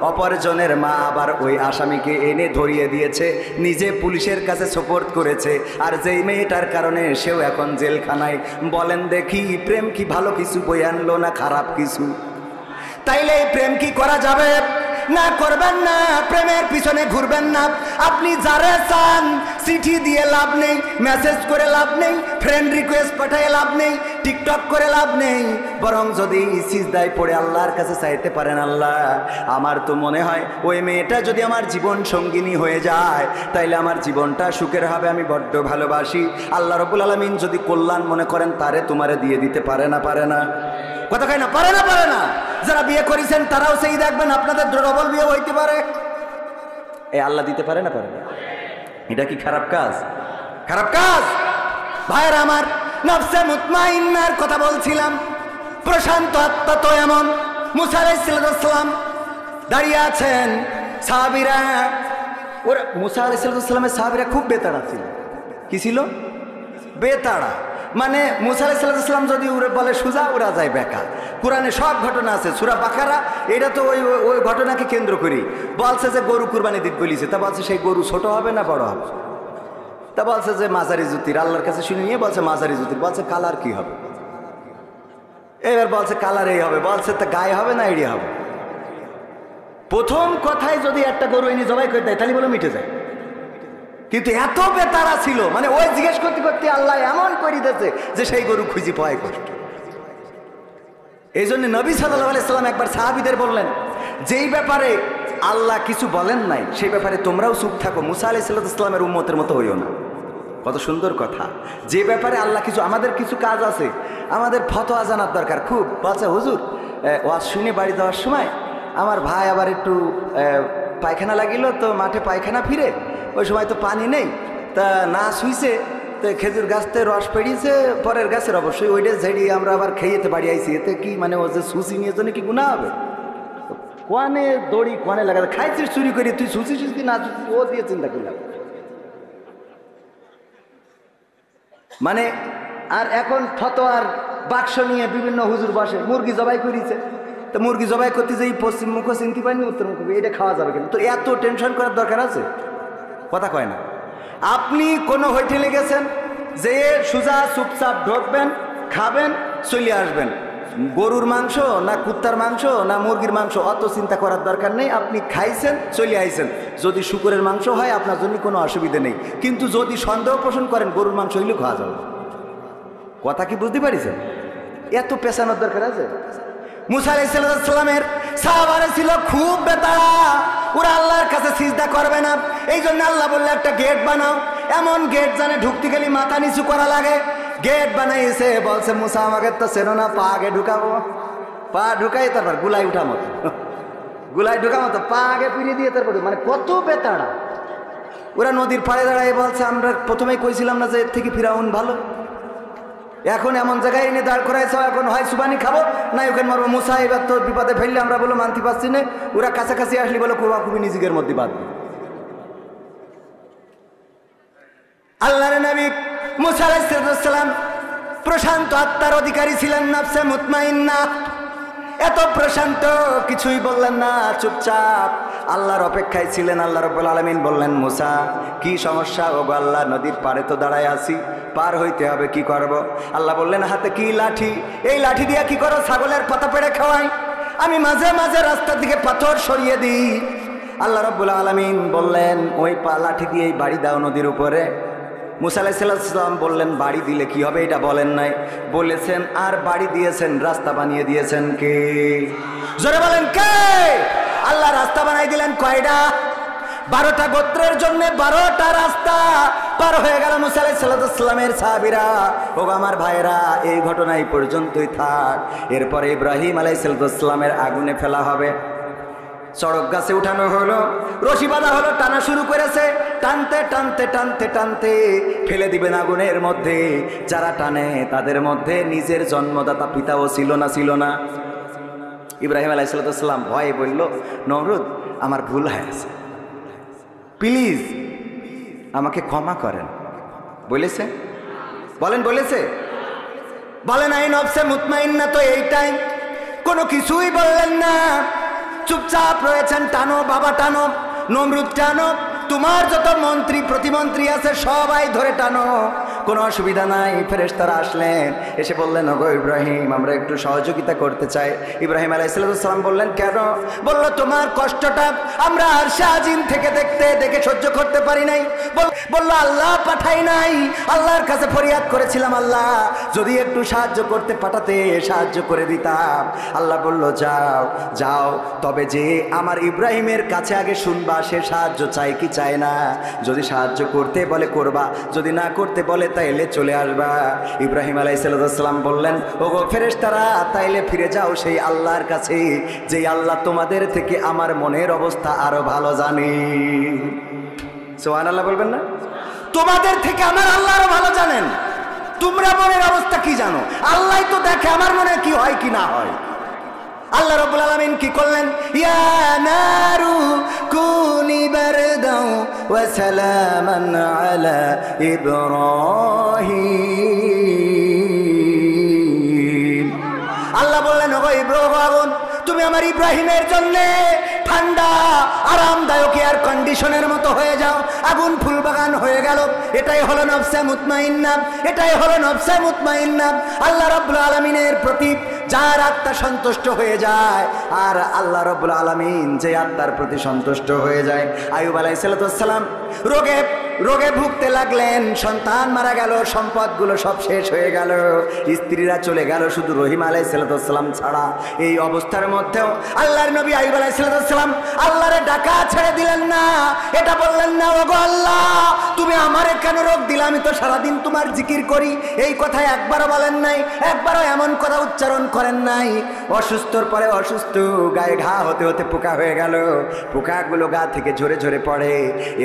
অপরজনের মা আবার ওই আসামিকে এনে ধরিয়ে দিয়েছে, নিজে পুলিশের কাছে সোপর্দ করেছে। আর যেই মেয়েটার কারণে সেও এখন জেলখানায়। বলেন দেখি, প্রেম কি ভালো কিছু বয়ে আনলো না খারাপ কিছু? তাইলে এই প্রেম কি করা যাবে? না, করবেন না। প্রেমের পিছনে ঘুরবেন না। আপনি যারে চান চিঠি দিয়ে লাভ নেই, মেসেজ করে লাভ নেই, ফ্রেন্ড রিকোয়েস্ট পাঠিয়ে লাভ নেই, টিকটক করে লাভ নেই। বরং যদি সিজদায় পড়ে আল্লাহর কাছে চাইতে পারেন, আল্লাহ আমার তো মনে হয় ওই মেয়েটা যদি আমার জীবন সঙ্গিনী হয়ে যায় তাইলে আমার জীবনটা সুখের হবে, আমি বড্ড ভালোবাসি। আল্লাহ রাব্বুল আলামিন যদি কল্যাণ মনে করেন তারে তোমারে দিয়ে দিতে পারে না? পারে না? কথা কয় না, পারে না? পারে না? যারা বিয়ে করেছেন তারাও সেই দেখবেন আপনাদের ডবল বিয়ে হইতে পারে। এই আল্লাহ দিতে পারে না? পারে না? এটা কি খারাপ কাজ? খারাপ কাজ? ভাইরা আমার, নফসে মুতমাইন্নার কথা বলছিলাম। প্রশান্ত আত্মা তো এমন। মুসা আলাইহিস সালাম দাঁড়িয়ে আছেন, সাহাবীরা, ওরা মুসা আলাইহিস সালামের সাহাবীরা খুব বেতাড়া ছিল। কি ছিল? বেতাড়া। মানে মুসা আলাইহিস সালাম যদি ওরা বলে সোজা, ওরা যায় বেকা। কোরআনে সব ঘটনা আছে, সূরা বাকারা, এটা তো ওই ঘটনাকে কেন্দ্র করি। বলছে যে গরু কুরবানি দিতে বলিছে, তা বলছে সেই গরু ছোট হবে না বড় হবে? তা বলছে যে মাঝারি জুতির। আল্লাহর কাছে শুনে নিয়ে বলছে মাঝারি জুতির। বলছে কালার কি হবে? এবার বলছে কালার এই হবে। বলছে তা গায়ে হবে না এড়িয়ে হবে? প্রথম কথায় যদি একটা গরু এনে জবাই করে দেয় তাহলে বলে মিটে যায়। কিন্তু এত বেতারা ছিল, মানে ওই জিজ্ঞেস করতে করতে আল্লাহ এমন করে দিয়েছে যে সেই গরু খুঁজি পায় কষ্ট। এই জন্য নবী সাল্লাল্লাহু আলাইহি সাল্লাম একবার সাহাবীদের বললেন, যেই ব্যাপারে আল্লাহ কিছু বলেন নাই সেই ব্যাপারে তোমরাও চুপ থাকো, মুসা আলাইহিস সালামের উম্মতের মতো হইও না। কত সুন্দর কথা। যে ব্যাপারে আল্লাহ কিছু, আমাদের কিছু কাজ আছে, আমাদের ফতোয়া জানার দরকার খুব। বলছে হুজুর, ওয়াজ শুনে বাড়ি যাওয়ার সময় আমার ভাই আবার একটু পায়খানা লাগিল, তো মাঠে পায়খানা ফিরে, ওই সময় তো পানি নেই, তা না শুইছে, তো খেজুর গাছতে রস পেড়িয়েছে, পরের গাছের অবশ্যই ওইটা ঝেড়িয়ে আমরা আবার খেয়েতে বাড়ি আইছি। এতে কি মানে ও যে সুচি নিয়ে জন্য কি গুণা হবে? কোয়ানে দড়ি কোয়ানে লাগাতে, খাইছিস চুরি করি, তুই শুচিস কি না শুচিস ও দিয়ে চিন্তা করলাম। মানে আর এখন ফতোয়ার বাক্স নিয়ে বিভিন্ন হুজুর বসে, মুরগি জবাই করিছে, তো মুরগি জবাই করতে যে পশ্চিম মুখ চিনতে পারিনি, উত্তর মুখ, এটা খাওয়া যাবে কেন? তো এত টেনশন করার দরকার আছে? কথা কয় না। আপনি কোনো হোটেলে গেছেন, যে সোজা চুপচাপ ঢুকবেন, খাবেন, চলে আসবেন। গরুর মাংস না কুত্তার মাংস না মুরগির মাংস অত চিন্তা করার দরকার নেই। আপনি খাইছেন, চলে আইছেন। যদি শুকরের মাংস হয় আপনার জন্য কোনো অসুবিধা নেই, কিন্তু যদি সন্দেহ পোষণ করেন গরুর মাংস হইলেও খাওয়া যাবে। কথা কি বুঝতে পারিছেন? এত পেছানোর দরকার আছে? মুসা আলাইহিস সালামের সাহাবারা ছিল খুব বেতাড়া, ওরা আল্লাহর কাছে সিজদা করবে না। এই জন্য আল্লাহ বললে একটা গেট বানাও, এমন গেট জানে ঢুকতে গেলে মাথা নিচু করা লাগে। গেট বানাইছে, বলছে মুসা আমাকে তো চেনো না, পা আগে ঢুকাবো, পা ঢুকাই তারপর গুলাই উঠা মতো, গুলাই ঢুকা মতো পা আগে ফিরিয়ে দিয়ে তারপর, মানে কত বেতাড়া। ওরা নদীর পাড়ে দাঁড়ায় বলছে আমরা প্রথমেই কইছিলাম না যে এর থেকে ফিরাউন ভালো, এখন এমন জায়গায় এনে দাঁড় করাইছ, এখন হয় সুবানি খাবো না ওখানে মারবো। মুসা এবার তো বিপদে ফেললে আমরা বলো মানতে পারছি না, ওরা কাছাকাছি আসলে বলো খুবই নিজেদের মধ্যে বাঁধবে। আল্লাহর নবী মুসা আলাইহিস সালাম প্রশান্ত আত্মার অধিকারী ছিলেন, নাফসে মুতমাইন্না, এত প্রশান্ত, কিছুই বললেন না, চুপচাপ আল্লাহর অপেক্ষায় ছিলেন। আল্লাহ রাব্বুল আলামিন বললেন, মুসা কি সমস্যা? ওগো আল্লাহ, নদীর পাড়ে তো দাঁড়ায় আছি, পার হইতে হবে, কি করব? আল্লাহ বললেন, হাতে কি লাঠি, এই লাঠি দিয়ে কি করো? ছাগলের পাতা পেড়ে খাওয়াই, আমি মাঝে মাঝে রাস্তার দিকে পাথর সরিয়ে দিই। আল্লাহ রাব্বুল আলামিন বললেন, ওই লাঠি দিয়ে বাড়ি দাও নদীর উপরে। মুসা আলাইহিস সালাম বললেন, বাড়ি দিলে কি হবে? এটা বলেন নাই, বলেছেন আর বাড়ি দিয়েছেন, রাস্তা বানিয়ে দিয়েছেন কে? জোরে বলেন কে? আল্লাহ রাস্তা বানাই দিলেন কয়টা? 12টা গোত্রের জন্য 12টা রাস্তা পার হয়ে গেল মুসা আলাইহিস সালামের সাহাবীরা। ও আমার ভাইরা, এই ঘটনা এই পর্যন্তই থাক। এরপরে ইব্রাহিম আলাইহিস সালামের আগুনে ফেলা হবে, চড়ক গাছে উঠানো হলো, রশি বাঁধা হলো, টানা শুরু করেছে, টানতে টানতে টানতে টানতে ফেলে দিবেন আগুনের মধ্যে। যারা টানে তাদের মধ্যে নিজের জন্মদাতা পিতাও ছিল না, ছিল না। ইব্রাহিম আলাইহিস সালাম ভয়ে বলল, নমরুদ আমার ভুল হয়েছে, প্লিজ আমাকে ক্ষমা করেন। বলেছে? বলেন বলেছে? বলেন আই নফসে মুতমাইন্না তো এইটাই, কোনো কিছুই বললেন না, চুপচাপ রয়েছেন। টানো বাবা টানো, নমরুদ টানো, তোমার যত মন্ত্রী প্রতিমন্ত্রী আছে সবাই ধরে টানো, কোনো অসুবিধা নাই। ফেরেশতারা আসলেন, এসে বললেন, ওগো ইব্রাহিম আমরা একটু সহযোগিতা করতে চাই। ইব্রাহিম আলাইহিস সালাম বললেন, কেন? বলল, তোমার কষ্টটা আমরা আরশে আজিম থেকে দেখে সহ্য করতে পারি নাই। বলল, আল্লাহ পাঠাই নাই, আল্লাহর কাছে ফরিয়াদ করেছিলাম, আল্লাহ যদি একটু সাহায্য করতে পাঠাতে সাহায্য করে দিতাম। আল্লাহ বলল, যাও যাও, তবে যে আমার ইব্রাহিমের কাছে আগে শুনবা সে সাহায্য চাই কি চায় না। যদি সাহায্য করতে বলে করবা, যদি না করতে বলে তাইলে চলে আসবা। ইব্রাহিম আলাইহিস সালাম বললেন, ওগো ফেরেশতারা তাইলে ফিরে যাও সেই আল্লাহর কাছে, যেই আল্লাহ তোমাদের থেকে আমার মনের অবস্থা আরো ভালো জানে। সুবহানাল্লাহ বলবেন না? তোমাদের থেকে আমার আল্লাহ আরো ভালো জানেন। তোমরা মনের অবস্থা কি জানো? আল্লাহই তো দেখে আমার মনে কি হয় কি না হয়। আল্লাহ রাব্বুল আলামিন কি করলেন? ইয়া নারু কুনি বারদাও ওয়া সালামান আলা ইব্রাহিম। আল্লাহ বললেন, ওগো ইব্রাহিম, তুমি আমার ইব্রাহিমের জন্য ঠান্ডা আরামদায়ক এয়ার কন্ডিশনের মতো হয়ে যাও, আগুন ফুলবাগান হয়ে গেল। এটাই হলো নফসে মুতমাইন্না, এটাই হলো নফসে মুতমাইন্না। আল্লাহ রাব্বুল আলামিনের প্রতি যার আত্মা সন্তুষ্ট হয়ে যায়, আর আল্লাহ রাব্বুল আলামিন যে আত্মার প্রতি সন্তুষ্ট হয়ে যায়। আইয়ুব আলাইহিস সালাম রোগে ভুগতে লাগলেন, সন্তান মারা গেল, সম্পদগুলো সব শেষ হয়ে গেল, স্ত্রীরা চলে গেল, শুধু রহিম আলাইহিস সালাম ছাড়া। এই অবস্থার মধ্যেও আল্লাহর নবী আইয়ুব আলাইহিস সালাম আল্লাহরে ডাকা ছেড়ে দিলেন না। এটা বললেন না, ওগো আল্লাহ তুমি আমারে কেন রোগ দিলে? আমি তো সারাদিন তোমার জিকির করি। এই কথা একবারও বলেন নাই, একবারও এমন কথা উচ্চারণ করেন নাই। অসুস্থর পরে অসুস্থ, গায়ে ঘা হতে হতে পোকা হয়ে গেল, পোকাগুলো গা থেকে ঝরে ঝরে পড়ে।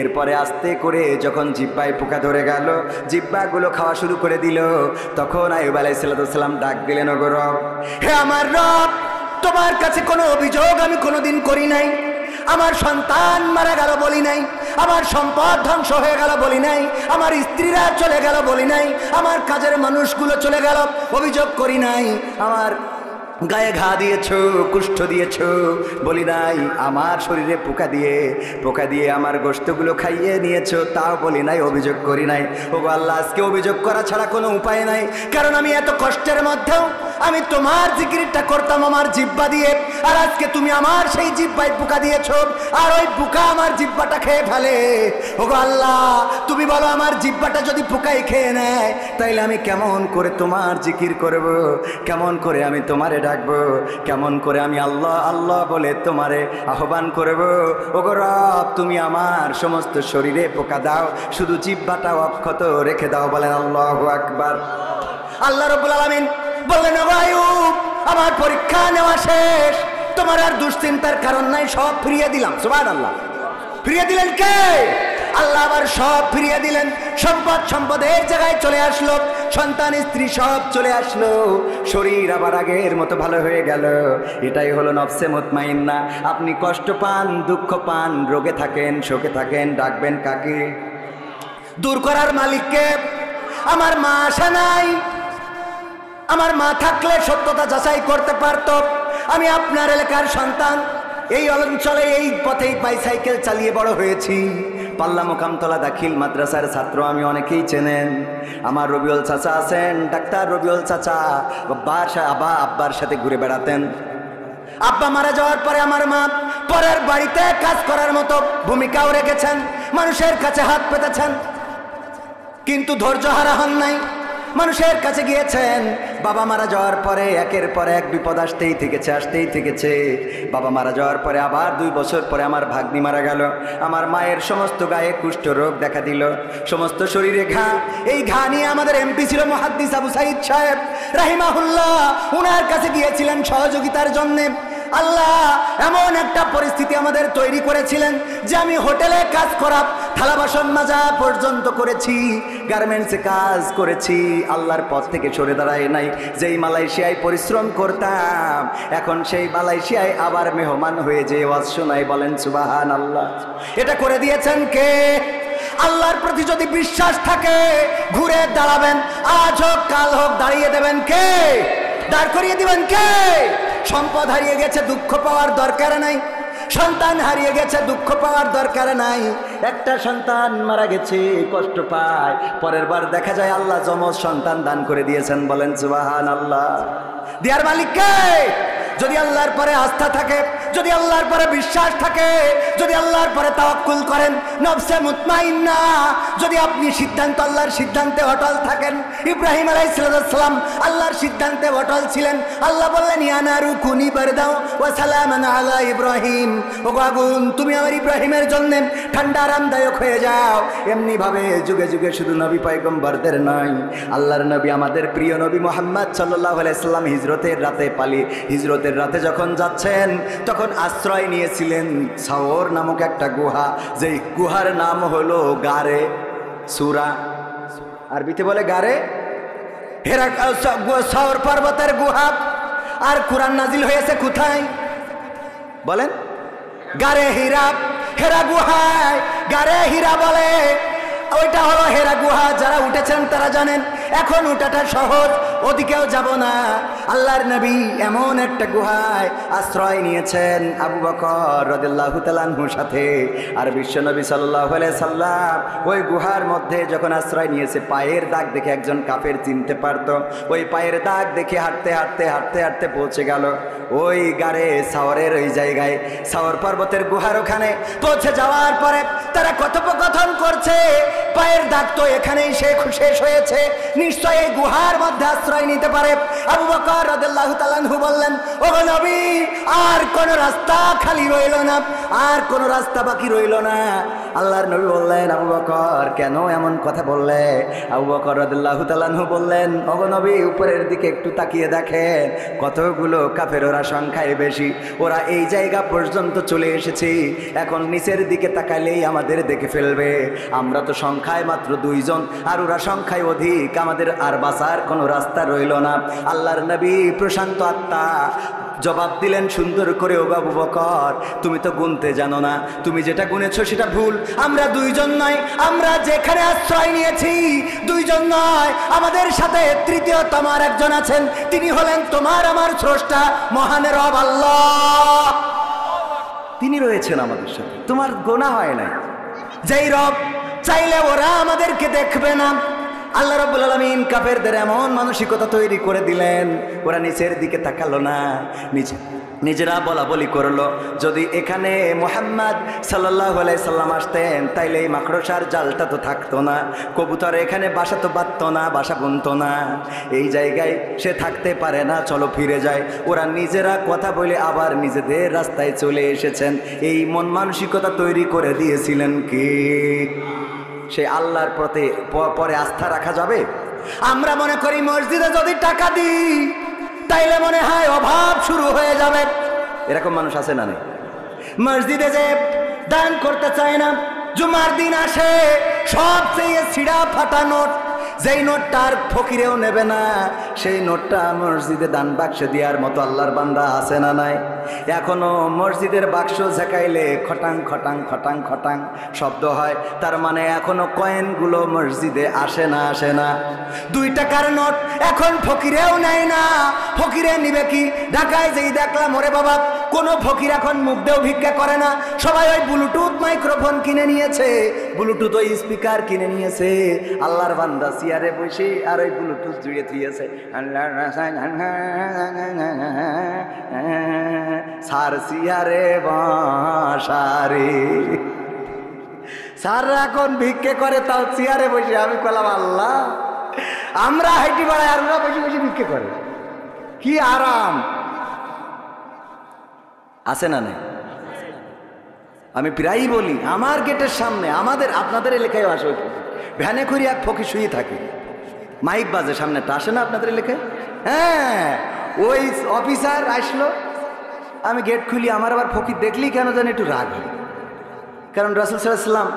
এরপরে আস্তে করে যখন জিহ্বায় পোকা ধরে গেল, জিহ্বাগুলো খাওয়া শুরু করে দিল, তখন আইয়ুব আলাইহিস সালাম ডাক দিলেন, ওগো রব, হে আমার রব, তোমার কাছে কোনো অভিযোগ আমি কোনোদিন করি নাই। আমার সন্তান মারা গেল বলি নাই, আমার সম্পদ ধ্বংস হয়ে গেল বলি নাই, আমার স্ত্রীরা চলে গেল বলি নাই, আমার কাজের মানুষগুলো চলে গেল অভিযোগ করি নাই, আমার গায়ে ঘা দিয়েছ, কুষ্ঠ দিয়েছ বলি নাই, আমার শরীরে পোকা দিয়ে আমার গোশতগুলো খাইয়ে নিয়েছো তাও বলি নাই, অভিযোগ করি নাই। ওগো আল্লাহ, আজকে অভিযোগ করা ছাড়া কোনো উপায় নাই, কারণ আমি এত কষ্টের মধ্যেও আমি তোমার জিকিরটা করতাম আমার জিহ্বা দিয়ে, আর আজকে তুমি আমার সেই জিহ্বায় পোকা দিয়েছ, আর ওই পোকা আমার জিহ্বাটা খেয়ে ফেলে। ওগো আল্লাহ, তুমি বলো আমার জিহ্বাটা যদি পোকাই খেয়ে নেয়, তাইলে আমি কেমন করে তোমার জিকির করব, কেমন করে আমি তোমারে ডাকবো, কেমন করে আমি আল্লাহ আল্লাহ বলে তোমারে আহ্বান করব। ওগো রব, তুমি আমার সমস্ত শরীরে পোকা দাও, শুধু জিহ্বাটা অক্ষত রেখে দাও। বলেন আল্লাহু আকবার। আল্লাহ রাব্বুল আলামিন বললেন, ওগো আইয়ুব, আমার পরীক্ষা নেওয়া শেষ, তোমার আর দুশ্চিন্তার কারণ নাই, সব ফিরিয়ে দিলাম। সুবহানাল্লাহ। ফিরিয়ে দিলেন কে? আল্লাহ আবার সব ফিরিয়ে দিলেন, সম্পদের জায়গায় চলে আসলো, সন্তান স্ত্রী সব চলে আসলো, শরীর আবার আগের মতো ভালো হয়ে গেল। এটাই হলো নফসে মুতমাইন্না। আপনি কষ্ট পান, দুঃখ পান, রোগে থাকেন, শোকে থাকেন, ডাকবেন কাকে? দূর করার মালিককে। আমার মা আসে নাই, আমার মা থাকলে সত্যতা যাচাই করতে পারত। আমি আপনার এলাকার সন্তান, এই অঞ্চলে এই পথেই বাইসাইকেল চালিয়ে বড় হয়েছি। পাল্লা মোকামতলা দাখিল মাদ্রাসার ছাত্র আমি, অনেকেই চেনেন। আমার রবিউল চাচা আছেন, ডাক্তার রবিউল চাচা, আব্বার সাথে ঘুরে বেড়াতেন। আব্বা মারা যাওয়ার পরে আমার মা পরের বাড়িতে কাজ করার মতো ভূমিকাও রেখেছেন, মানুষের কাছে হাত পেতেছেন, কিন্তু ধৈর্য হারা হন নাই, মানুষের কাছে গিয়েছেন। বাবা মারা যাওয়ার পরে একের পর এক বিপদ আসতেই থেকেছে। বাবা মারা যাওয়ার পরে আবার 2 বছর পরে আমার ভাগ্নি মারা গেল। আমার মায়ের সমস্ত গায়ে কুষ্ঠ রোগ দেখা দিল, সমস্ত শরীরে ঘা। এই ঘা নিয়ে আমাদের এমপি ছিল মুহাদ্দিস আবু সাইদ সাহেব রাহিমাহুল্লাহ, উনার কাছে গিয়েছিলেন সহযোগিতার জন্য। আল্লাহ এমন একটা পরিস্থিতি আমাদের তৈরি করেছিলেন যে আমি হোটেলে কাজ করা, থালা বাসন মাজা পর্যন্ত করেছি, গার্মেন্টসে কাজ করেছি, আল্লাহর পথ থেকে সরে দাঁড়ায় নাই। যেই মালয়েশিয়ায় পরিশ্রম করতাম, এখন সেই মালয়েশিয়ায় আবার মেহমান হয়ে যে ওয়াজ শোনাই, বলেন সুবহানাল্লাহ। এটা করে দিয়েছেন কে? আল্লাহর প্রতি যদি বিশ্বাস থাকে ঘুরে দাঁড়াবেন, আজ হোক কাল হোক দাঁড়িয়ে দেবেন কে? দাঁড় করিয়ে দিবেন কে? সম্পদ হারিয়ে গেছে, দুঃখ পাওয়ার দরকার নাই। সন্তান হারিয়ে গেছে, দুঃখ পাওয়ার দরকার নাই। একটা সন্তান মারা গেছে, কষ্ট পায়, পরের বার দেখা যায় আল্লাহ যমজ সন্তান দান করে দিয়েছেন, বলেন সুবহানাল্লাহ। দিয়ার মালিক কে? যদি আল্লাহর পরে আস্থা থাকে, যদি আল্লাহর পরে বিশ্বাস থাকে, যদি আল্লাহর পরে তাওয়াক্কুল করেন, নফসে মুতমাইন্না, যদি আপনি সিদ্ধান্ত, আল্লাহর সিদ্ধান্তে অটল থাকেন। ইব্রাহিম আলাইহিস সালাম আল্লাহর সিদ্ধান্তে অটল ছিলেন। আল্লাহ বললেন ইয়া নারু কুনি বারদাও ওয়া সালামান আলা ইব্রাহিম, ও আগুন তুমি আমার ইব্রাহিমের জন্য ঠান্ডা আরামদায়ক হয়ে যাও। এমনি ভাবে যুগে যুগে শুধু নবী পয়গম্বরদের নয়, আল্লাহর নবী আমাদের প্রিয় নবী মুহাম্মদ সাল্লাল্লাহু আলাইহি সাল্লাম হিজরতের রাতে যখন যাচ্ছেন, তখন আশ্রয় নিয়েছিলেন সাওর নামক একটা গুহা, যেই গুহার নাম হলো গারে সুরা, আরবিতে বলে গারে হেরা, সাওর পর্বতের গুহা। আর কুরআন নাজিল হয়েছে কোথায় বলেন? গারে হীরা, হেরা গুহায়। গারে হীরা বলে, ওইটা হলো হেরা গুহা। যারা উঠেছেন তারা জানেন, এখন উঠাটা সহজ, ওদিকেও যাব না। আল্লাহর নবী এমন একটা গুহায় আশ্রয় নিয়েছেন আবু বকর রাদিয়াল্লাহু তাআলা আনহুর সাথে। আর বিশ্বনবী সাল্লাল্লাহু আলাইহি সাল্লাম ওই গুহার মধ্যে যখন আশ্রয় নিয়েছে, পায়ের দাগ দেখে একজন কাফের চিনতে পারত। ওই পায়ের দাগ দেখে হাঁটতে পৌঁছে গেল ওই গারে সাওরের ওই জায়গায়, সাওর পর্বতের গুহার ওখানে পৌঁছে যাওয়ার পরে তারা কথোপকথন করছে, পায়ের দাগ তো এখানেই শেষ হয়েছে, নিশ্চয়ই এই গুহার মধ্যে আশ্রয় নিতে পারে। আবু বকর রাদিয়াল্লাহু তাআলা আনহু বললেন, ও নবী, আর কোন রাস্তা খালি রইল না, আর কোন রাস্তা বাকি রইল না। আল্লাহর নবী বললেন, আবু বকর কেন এমন কথা বললে? আবু বকর রাদিয়াল্লাহু তাআলা আনহু বললেন, ও নবী, উপরের দিকে একটু তাকিয়ে দেখেন, কতগুলো কাফের, ওরা সংখ্যায় বেশি, ওরা এই জায়গা পর্যন্ত চলে এসেছে, এখন নিচের দিকে তাকালেই আমাদের দেখে ফেলবে। আমরা তো সংখ্যায় মাত্র 2 জন, আর ওরা সংখ্যায় অধিক, আমাদের আর বাঁচার কোনো রাস্তা রইল না। আল্লাহর নবী প্রশান্ত আত্মা জবাব দিলেন সুন্দর করে, ও আবু বকর, তুমি তো গুনতে জানো না, তুমি যেটা গুনেছো সেটা ভুল। আমরা 2 জন নয়, আমরা যেখানে আশ্রয় নিয়েছি 2 জন নয়, আমাদের সাথে তৃতীয়তম আর একজন আছেন, তিনি হলেন তোমার আমার স্রষ্টা মহান রব আল্লাহ। তিনি রয়েছেন আমাদের সাথে, তোমার গোনা হয় নাই। যেই রব চাইলে ওরা আমাদেরকে দেখবে না, আল্লাহ রাব্বুল আলামিন কাফেরদের এমন মানসিকতা তৈরি করে দিলেন, ওরা নিচের দিকে তাকালো না, নিজেরা বলা বলি করলো, যদি এখানে মুহাম্মদ সাল্লাল্লাহু আলাইহি সাল্লাম আসতেন তাইলে এই মাকড়সার জালটা তো থাকতো না, কবুতর এখানে বাসা তো বাঁধতো না, বাসা বুনতো না, এই জায়গায় সে থাকতে পারে না, চলো ফিরে যায়। ওরা নিজেরা কথা বলে আবার নিজেদের রাস্তায় চলে এসেছেন। এই মন মানসিকতা তৈরি করে দিয়েছিলেন কি? সে আল্লাহর পরে আস্থা রাখা যাবে? আমরা মনে করি মসজিদে যদি টাকা দিই তাইলে মনে হয় অভাব শুরু হয়ে যাবে। এরকম মানুষ আছে না? নেই? মসজিদে যে দান করতে চায় না, জুমার দিন আসে সবচেয়ে ছিঁড়া ফাটা নোট, যেই নোটটা আর ফকিরেও নেবে না, সেই নোটটা মসজিদে দান বাক্সে দেওয়ার মতো আল্লাহর বান্দা আছে না নাই? এখনো মসজিদের বাক্স ঝাঁকাইলে খটাং খটাং খটাং খটাং শব্দ হয়, তার মানে এখনো কয়েনগুলো মসজিদে আসে না? আসে না? 2 টাকার নোট এখন ফকিরেও নেয় না। ফকিরে নিবে কি? ঢাকায় যেই দেখলাম, ওরে বাবা, কোনো ফকির এখন মুখ দিয়েও ভিক্ষা করে না, সবাই ওই ব্লুটুথ মাইক্রোফোন কিনে নিয়েছে, ব্লুটুথ ওই স্পিকার কিনে নিয়েছে। আল্লাহর বান্দা চেয়ারে বসে আর ওই ব্লুটুথ জুড়ে দিয়েছে, সার চেয়ারে বাসারে। স্যার এখন ভিক্ষে করে, তাও চেয়ারে বসে। আমি বললাম, আল্লাহ, আমরা হাইটি বাড়াই আর ওরা বসে বসে ভিক্ষে করে, কি আরাম আছে না নাই? আমি প্রায়ই বলি, আমার গেটের সামনে, আপনাদের এলাকায় আসে, ভ্যানে করে এক ফকির শুয়ে থাকে, মাইক বাজে, সামনেটা আসে না আপনাদের এলাকায়? হ্যাঁ, ওই অফিসার আসলো, আমি গেট খুলি, আমার আবার ফকির দেখলেই কেন জানি একটু রাগ হয়, কারণ রাসূল সাল্লাল্লাহু আলাইহি ওয়াসাল্লাম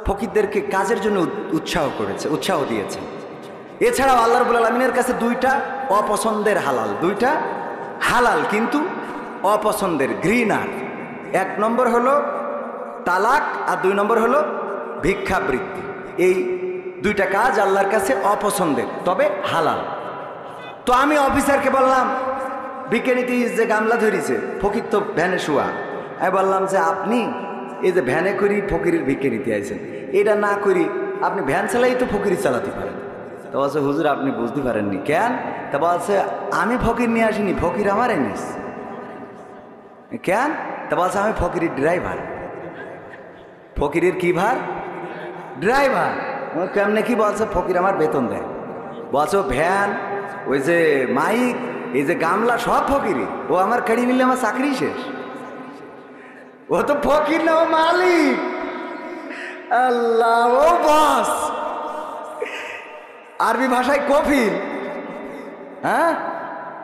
ফকিরদেরকে কাজের জন্য উৎসাহ দিয়েছে। এছাড়াও আল্লাহ রাব্বুল আলামিনের কাছে 2টা অপছন্দের হালাল, 2টা হালাল কিন্তু অপছন্দের, ঘৃণার। 1 নম্বর হলো তালাক, আর 2 নম্বর হলো ভিক্ষাবৃত্তি। এই 2টা কাজ আল্লাহর কাছে অপছন্দের, তবে হালাল। তো আমি অফিসারকে বললাম, ভিক্ষে নিতে যে গামলা ধরিছে, ফকির তো ভ্যানে শোয়া, আমি বললাম যে আপনি এই যে ভ্যানে করি ফকিরের ভিক্ষে নিতে আইছেন, এটা না করি আপনি ভ্যান চালাই তো ফকির চালাতে পারেন। তো বলছে, হুজুর আপনি বুঝতে পারেননি। কেন? তা বলছে, আমি ফকির নিয়ে আসিনি, ফকির আমার এনেস। কেন? তা বলছে, আমি ফকিরের ড্রাইভার। ফকিরের কি ভার? ড্রাইভার। কেমনে কি? বলছে, ফকির আমার বেতন দেয়। বলছে, ভ্যান, ওই যে মাইক, এই যে গামলা, সব ফকিরই। ও আমার কাড়ি নিলে আমার চাকরি শেষ। ও তো ফকির না, ও মালিক। আল্লাহ, ও বস। আরবি ভাষায় কফিল, হ্যাঁ,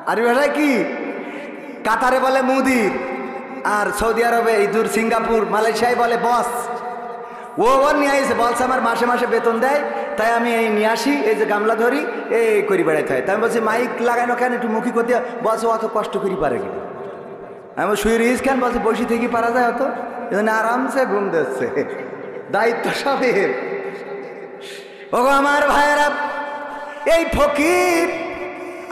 আরবি ভাষায় কি? কাতারে বলে মুদির, আর সৌদি আরবে, ইদুর, সিঙ্গাপুর, মালয়েশিয়ায় বলে বস। ও নিয়ে আসে, বলছে আমার মাসে মাসে বেতন দেয়, তাই আমি এই নিয়ে আসি, এই যে গামলা ধরি, এই করি বেড়াইতে হয়। তাই আমি বলছি, মাইক লাগানো কেন, একটু মুখী করতে? বলছে, অত কষ্ট করি পারে কি? আমি শুয়ে রয়েছি কেন? বলছে, বসে থেকে পারা যায় অত, এজন্য আরামসে ঘুম দিচ্ছে, দায়িত্ব সবের। ও আমার ভাইয়েরা, এই ফকির,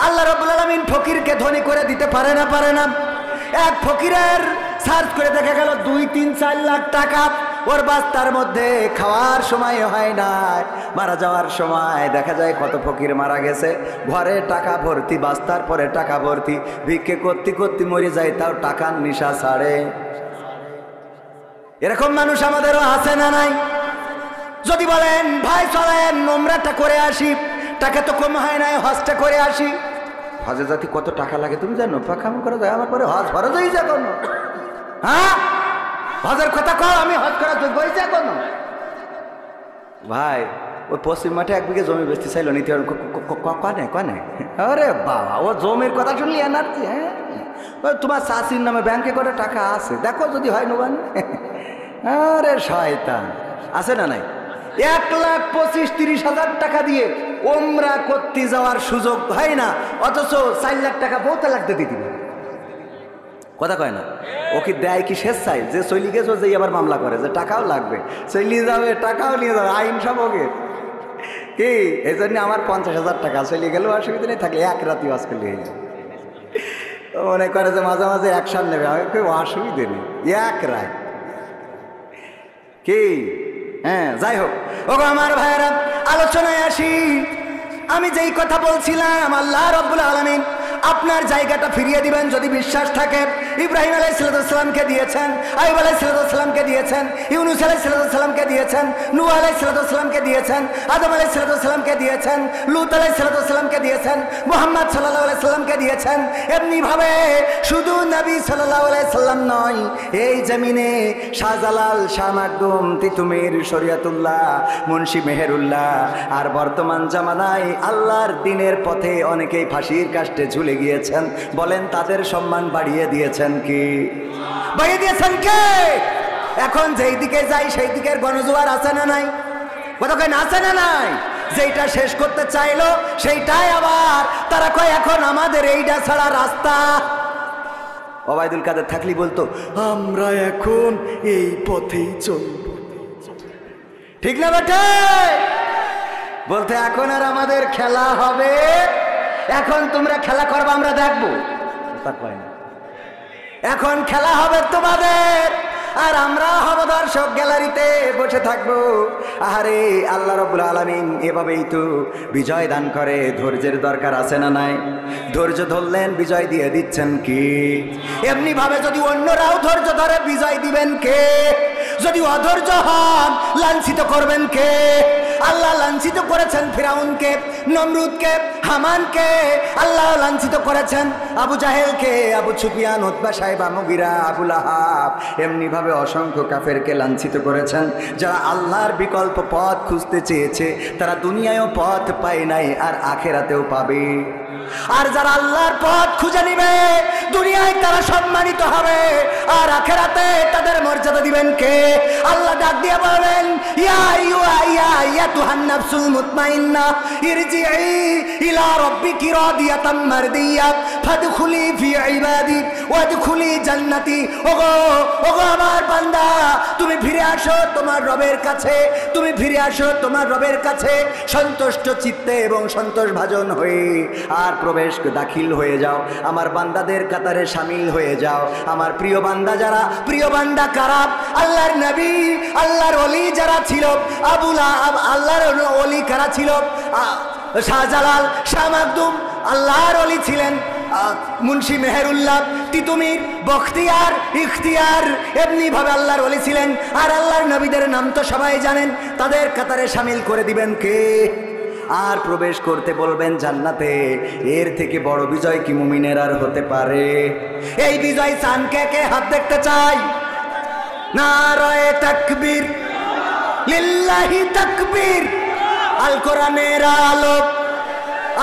আল্লাহ রাব্বুল আলামিন ফকিরকে ধনী করে দিতে পারে না? পারে না? এক ফকিরের সার্চ করে দেখা গেল 2, 3, 4 লাখ টাকা ওর বাস্তার মধ্যে, খাওয়ার সময় হয় না, মারা যাওয়ার সময় দেখা যায় কত ফকির মারা গেছে, ঘরে টাকা ভর্তি, বাস্তার পরে টাকা ভর্তি, ভিক্ষে করতে করতে মরে যায়, তাও টাকার নিশা ছাড়ে। এরকম মানুষ আমাদেরও আছে না নাই? যদি বলেন, ভাই চলেন উমরাটা করে আসি, টাকা তো কম হয় নাই, হজটা করে আসি। হজে জাতি কত টাকা লাগে তুমি জানো? পাকাম করে যায়, আমার পরে হজ ফরজ হয়ে যায় কোনো? হ্যাঁ, হজের কথা কও, আমি হজ করার যোগ্য হয়েছে এখনো? ভাই, ওই পশ্চিম মাঠে 1 বিঘে জমি বেচতে চাইলো, নিতে কনে? আরে বাবা, ও জমির কথা শুনলি এনার্জি। হ্যাঁ, তোমার চাষির নামে ব্যাংকে করে টাকা আছে, দেখো যদি হয় নোবান। আরে শয়তান, আছে না নাই? 1,25,30,000 টাকা দিয়ে ওমরা করতে যাওয়ার সুযোগ হয় না, অথচ 4 লাখ টাকা বউ তালাক দিতে দিবে। কথা কয় না? ও কি দেয় কি শেষ চাই? যে চলি গেছে, যে আবার মামলা করে যে টাকাও লাগবে, চলিয়ে যাবে, টাকাও নিয়ে যাবে, আইন সব ওকে কি। এই জন্য আমার 50,000 টাকা চলিয়ে গেলেও অসুবিধা নেই, থাকলে 1 রাতি আজকে নিয়ে যায়। মনে করে যে মাঝে মাঝে অ্যাকশন নেবে, আমি কেউ অসুবিধে নেই, 1 রাত কি। হ্যাঁ, যাই হোক, ও আমার ভাইয়েরা, আলোচনায় আসি। আমি যেই কথা বলছিলাম, আল্লাহ রাব্বুল আলামিন আপনার জায়গাটা ফিরিয়ে দিবেন যদি বিশ্বাস থাকে। ইব্রাহিম আলাইহিস সালামকে দিয়েছেন, আইয়ুব আলাইহিস সালামকে দিয়েছেন, ইউনূস আলাইহিস সালামকে দিয়েছেন, নূহ আলাইহিস সালামকে দিয়েছেন, আদম আলাইহিস সালামকে দিয়েছেন, লূত আলাইহিস সালামকে দিয়েছেন, মুহাম্মদ সাল্লাল্লাহু আলাইহি সাল্লামকে দিয়েছেন। এমনি ভাবে শুধু নবী সাল্লাল্লাহু আলাইহি সাল্লাম নয়, এই জমিনে শাহজালাল, শাহ মাকদুম, তিতুমির, শরিয়তুল্লাহ, মুন্সি মেহেরুল্লাহ, আর বর্তমান জামানায় আল্লাহর দ্বীনের পথে অনেকেই ফাঁসির কাস্টে ঝুলে গিয়েছেন। বলেন, তাদের সম্মান বাড়িয়ে দিয়েছেন কি? বাড়িয়ে দিয়েছেন কে? এখন যেই দিকে যাই সেই দিকের গণজোয়ার আছে না নাই? কথা কয় না আছে না নাই? যেইটা শেষ করতে চাইলো সেইটাই আবার তারা কয় এখন আমাদের এইটা ছাড়া রাস্তা। ওবায়দুল কাদের থাকলি বলতো আমরা এখন এই পথেই চলব, ঠিক না বেটে? বলতে এখন আর আমাদের খেলা হবে, এখন তোমরা খেলা করবে আমরা দেখবো। এখন খেলা হবে তোমাদের, আর আমরা হব দর্শক, গ্যালারিতে বসে থাকবো। আরে আল্লাহ রাব্বুল আলামিন এভাবেই তো বিজয় দান করে। ধৈর্যের দরকার আছে না নাই? ধৈর্য ধরলেন বিজয় দিয়ে দিচ্ছেন কি? এমনি ভাবে যদি অন্যরাও ধৈর্য ধরে বিজয় দিবেন কে? যদি অধৈর্য হন লাঞ্ছিত করবেন কে? আল্লাহ লাঞ্ছিত করেছেন ফিরাউনকে, নমরুদকে, হামানকে। আল্লাহ লাঞ্ছিত করেছেন আবু জাহেলকে, আবু সুফিয়ান, উতবা, সাইবা, মুগিরা, আবু লাহাব। এমনি ভাবে অসংখ্য কাফেরকে লাঞ্ছিত করেছেন। যারা আল্লাহর বিকল্প পথ খুঁজতে চেয়েছে তারা দুনিয়ায়ও পথ পায় নাই, আর আখেরাতেও পাবে। আর যারা আল্লাহর পথ খুঁজে নিবে দুনিয়ায় তারা সম্মানিত হবে, আর আখেরাতে তাদের মর্যাদা দিবেন কে? আল্লাহ ডাক দিয়ে বলেন ইয়া আইয়ুহান নাফসুল মুতমাইন্না ইরজিই ইলা রাব্বিকি রাদিয়াতাম মারদিয়া ফাদখুলি ফি ইবাদি ওয়াদখুলি জান্নাতি। ওগো ওগো আমার বান্দা, তুমি ফিরে আসো তোমার রবের কাছে, তুমি ফিরে আসো তোমার রবের কাছে সন্তুষ্ট চিত্তে এবং সন্তোষ ভাজন হয়ে, আর প্রবেশ দাখিল হয়ে যাও, আমার বান্দাদের কাতারে শামিল হয়ে যাও। আমার প্রিয় বান্দা যারা, প্রিয় বান্দা কারা? আল্লাহর নবী, আল্লাহর ওলি যারা ছিল, আল্লাহর ওলি কারা ছিল? শাহজালাল, শাহ মাকদুম আল্লাহর ওলি ছিলেন। মুন্সি মেহেরুল্লাহ, তিতুমির, বখতিয়ার, ইখতিয়ার এমনি ভাবে আল্লাহর ওলি ছিলেন। আর আল্লাহর নবীদের নাম তো সবাই জানেন, তাদের কাতারে শামিল করে দিবেন কে? আর প্রবেশ করতে বলবেন জান্নাতে। এর থেকে বড় বিজয় কি মুমিনের আর হতে পারে? এই বিজয় চান কে কে? হাত দেখতে চাই। নারায়ে তাকবীর, লিল্লাহি তাকবীর। আল কোরআনের আলো,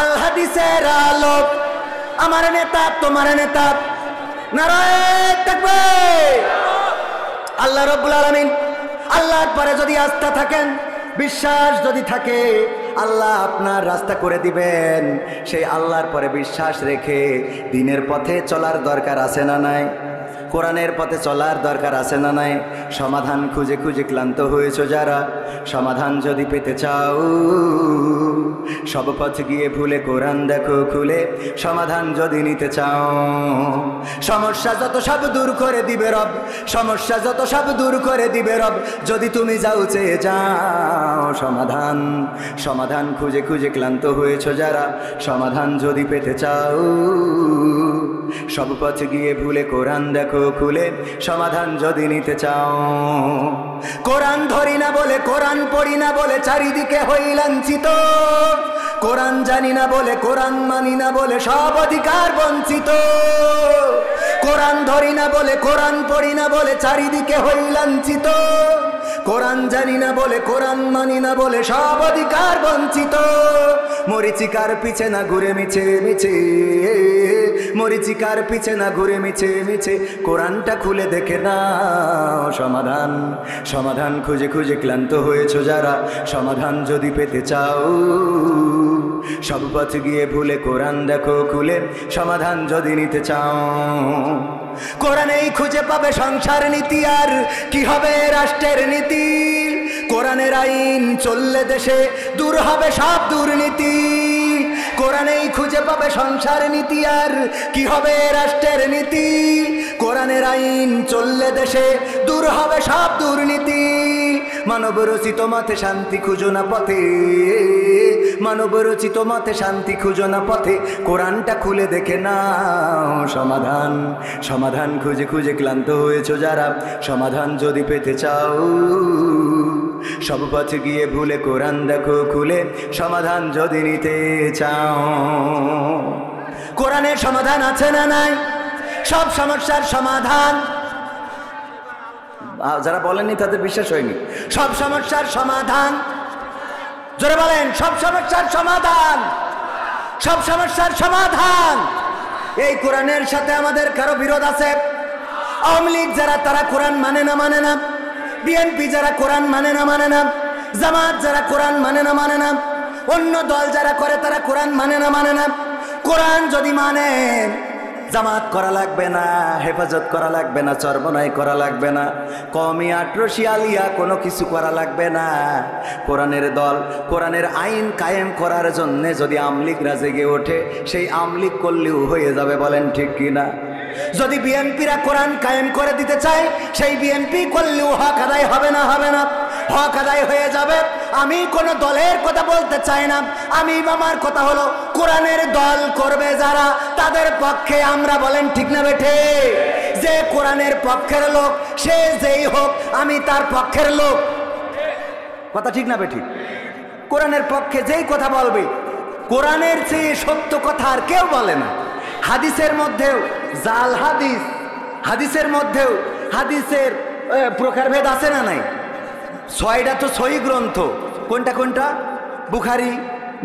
আল হাদিসের আলো, আমার নেতা তোমার নেতা। নারায়ে তাকবীর। আল্লাহ রাব্বুল আলামিন, আল্লাহর পরে যদি আস্থা থাকেন, বিশ্বাস যদি থাকে, আল্লাহ আপনার রাস্তা করে দিবেন। সেই আল্লাহর পরে বিশ্বাস রেখে দিনের পথে চলার দরকার আছে না নাই? কোরআনের পথে চলার দরকার আছে না নাই? সমাধান খুঁজে খুঁজে ক্লান্ত হয়েছো যারা, সমাধান যদি পেতে চাও সব পথ গিয়ে ভুলে কোরআন দেখো খুলে। সমাধান যদি নিতে চাও, সমস্যা যত সব দূর করে দিবে রব, সমস্যা যত সব দূর করে দিবে রব, যদি তুমি যাও চেয়ে যাও সমাধান। সমাধান খুঁজে খুঁজে ক্লান্ত হয়েছো যারা, সমাধান যদি পেতে চাও সব পথ গিয়ে ভুলে কোরআন দেখো খুলে। সমাধান যদি নিতে চাও, কোরআন ধরি না বলে, কোরআন পড়ি না বলে চারিদিকে হই লাঞ্ছিত। কোরআন জানি না বলে, কোরআন মানি না বলে সব অধিকার বঞ্চিত। কোরআন ধরি না বলে, কোরআন পড়ি না বলে চারিদিকে হই লাঞ্ছিত। কোরআন জানি না বলে, কোরআন মানি না বলে সব অধিকার বঞ্চিত। মরিচিকার পিছে না ঘুরে মিছে মিছে, মরিচিকার পিছে না ঘুরে মিছে মিছে, কোরআনটা খুলে দেখে না সমাধান। সমাধান খুঁজে খুঁজে ক্লান্ত হয়েছো যারা, সমাধান যদি পেতে চাও সব পথ গিয়ে ভুলে কোরআন দেখো খুলে। সমাধান যদি নিতে চাও, কোরআনেই খুঁজে পাবে সংসার নীতি, আর কি হবে রাষ্ট্রের নীতি। কোরআনের আইন চললে দেশে দূর হবে সব দুর্নীতি। কোরআনেই খুঁজে পাবে সংসার নীতি, আর কি হবে রাষ্ট্রের নীতি। কোরআনের আইন চললে দেশে দূর হবে সব দুর্নীতি। মানব রচিত মতে শান্তি খুঁজো না পথে, মানব রচিত মতে শান্তি খুঁজো না পথে, কোরআনটা খুলে দেখে না সমাধান। সমাধান খুঁজে খুঁজে ক্লান্ত হয়েছো যারা, সমাধান যদি পেতে চাও সব পথে গিয়ে ভুলে কোরআন দেখো খুলে। সমাধান যদি নিতে চাও, কোরআনের সমাধান আছে না নাই? সব সমস্যার সমাধান। যারা বলেননি তাদের বিশ্বাস হয়নি। সব সমস্যার সমাধান, জোরে বলেন, সব সমস্যার সমাধান, সব সমস্যার সমাধান। এই কোরআনের সাথে আমাদের কারো বিরোধ আছে? আওয়ামী লীগ যারা, তারা কোরআন মানে না, মানে না? বিএনপি যারা কোরআন মানে না, জামাত যারা কোরআন মানে না, অন্য দল যারা করে তারা কোরআন মানে না। কোরআন যদি মানে জামাত করা লাগবে না, হেফাজত করা লাগবে না, চরমনাই করা লাগবে না, কওমি আটরশি আলিয়া কোনো কিছু করা লাগবে না। কোরআনের দল, কোরআনের আইন কায়েম করার জন্যে যদি আমলিগরা জেগে ওঠে, সেই আমলিগ করলেও হয়ে যাবে, বলেন ঠিক কিনা? যদি বিএনপিরা কোরআন কায়েম করে দিতে চায়, সেই বিএনপি করলেও হক আদায় হবে না, হক আদায় হয়ে যাবে। আমি কোন দলের কথা বলতে চাই না, আমি আমার কথা হলো কোরআনের দল করবে যারা, তাদের পক্ষে আমরা, বলেন ঠিক না বেঠে? যে কোরআনের পক্ষের লোক সে যেই হোক, আমি তার পক্ষের লোক। কথা ঠিক না বেঠিক? কোরআনের পক্ষে যেই কথা বলবে, কোরআনের চেয়ে সত্য কথা আর কেউ বলে না। হাদিসের মধ্যেও জাল হাদিস, হাদিসের মধ্যেও হাদিসের প্রকারভেদ আছে না নাই? 6টা তো সহিহ গ্রন্থ। কোনটা কোনটা? বুখারী,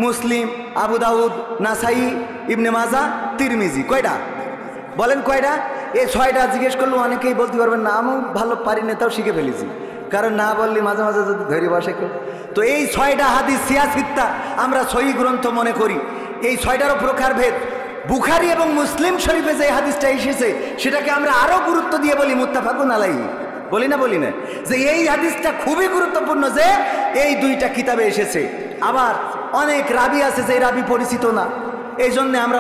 মুসলিম, আবু দাউদ, নাসাই, ইবনে মাজাহ, তিরমিজি। কয়টা বলেন? কয়টা? এই 6টা জিজ্ঞেস করলে অনেকেই বলতে পারবেন না, আমি ভালো পারি না, তাও শিখে ফেলেছি। কারণ না বললে মাঝে মাঝে যদি ধরে বসে কেউ, তো এই 6টা হাদিস সিয়াসিত্তা আমরা সহিহ গ্রন্থ মনে করি। এই 6টারও প্রকারভেদ। বুখারী এবং মুসলিম শরীফে যে হাদিসটা এসেছে, সেটাকে আমরা আরো গুরুত্ব দিয়ে বলি মুত্তাফাকুন আলাইহি। বলি না যে এই হাদিসটা খুবই গুরুত্বপূর্ণ, যে এই 2টা কিতাবে এসেছে। আবার অনেক রাবি আছে যে রাবি পরিচিত না, এই জন্য আমরা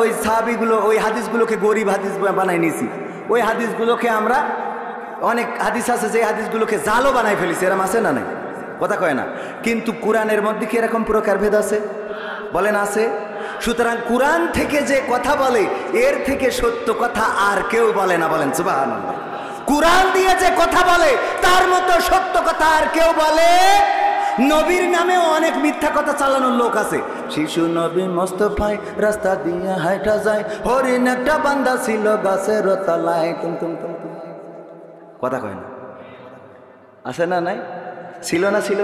ওই সাহাবিগুলো, ওই হাদিসগুলোকে গরিব হাদিস বানাই নিয়েছি। ওই হাদিসগুলোকে আমরা, অনেক হাদিস আছে যে হাদিসগুলোকে জালও বানাই ফেলেছি। এরম আছে না নাই? কথা কয় না। কিন্তু কোরআনের মধ্যে কি এরকম প্রকারভেদ আছে? বলেন আছে? সুতরাং কোরআন থেকে যে কথা বলে, এর থেকে সত্য কথা আর কেউ বলে না, বলেন সুবহানাল্লাহ। কোরআন দিয়ে যে কথা বলে, তার মতো সত্য কথা আর কেউ বলে। নবীর নামেও অনেক মিথ্যা কথা চালানোর লোক আছে। শিশু নবী মোস্তফায় রাস্তা দিয়ে হাঁটা যায়, হরিণ একটা বান্দা ছিল গাছের তলায়। কথা কয় না? আছে না নাই? ছিল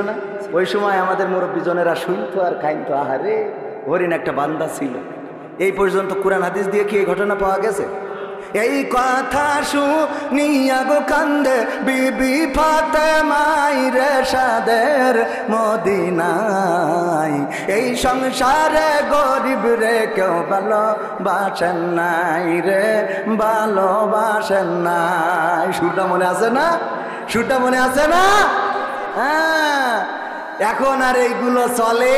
না? ওই সময় আমাদের মুরব্বী জনেরা শুনতো আর খাইতো, আহারে হরিণ একটা বান্দা ছিল। এই পর্যন্ত কোরআন হাদিস দিয়ে কি এই ঘটনা পাওয়া গেছে? এই কথা শুনিয়া গো কান্দে বিবি ফাতেমাই রে সাদের মদিনায়। এই সংসারে গরিব রে কেউ ভালোবাসেন নাই রে, ভালোবাসেন নাই। সুরটা মনে আছে না? সুরটা মনে আছে না? হ্যাঁ, এখন আর এইগুলো চলে,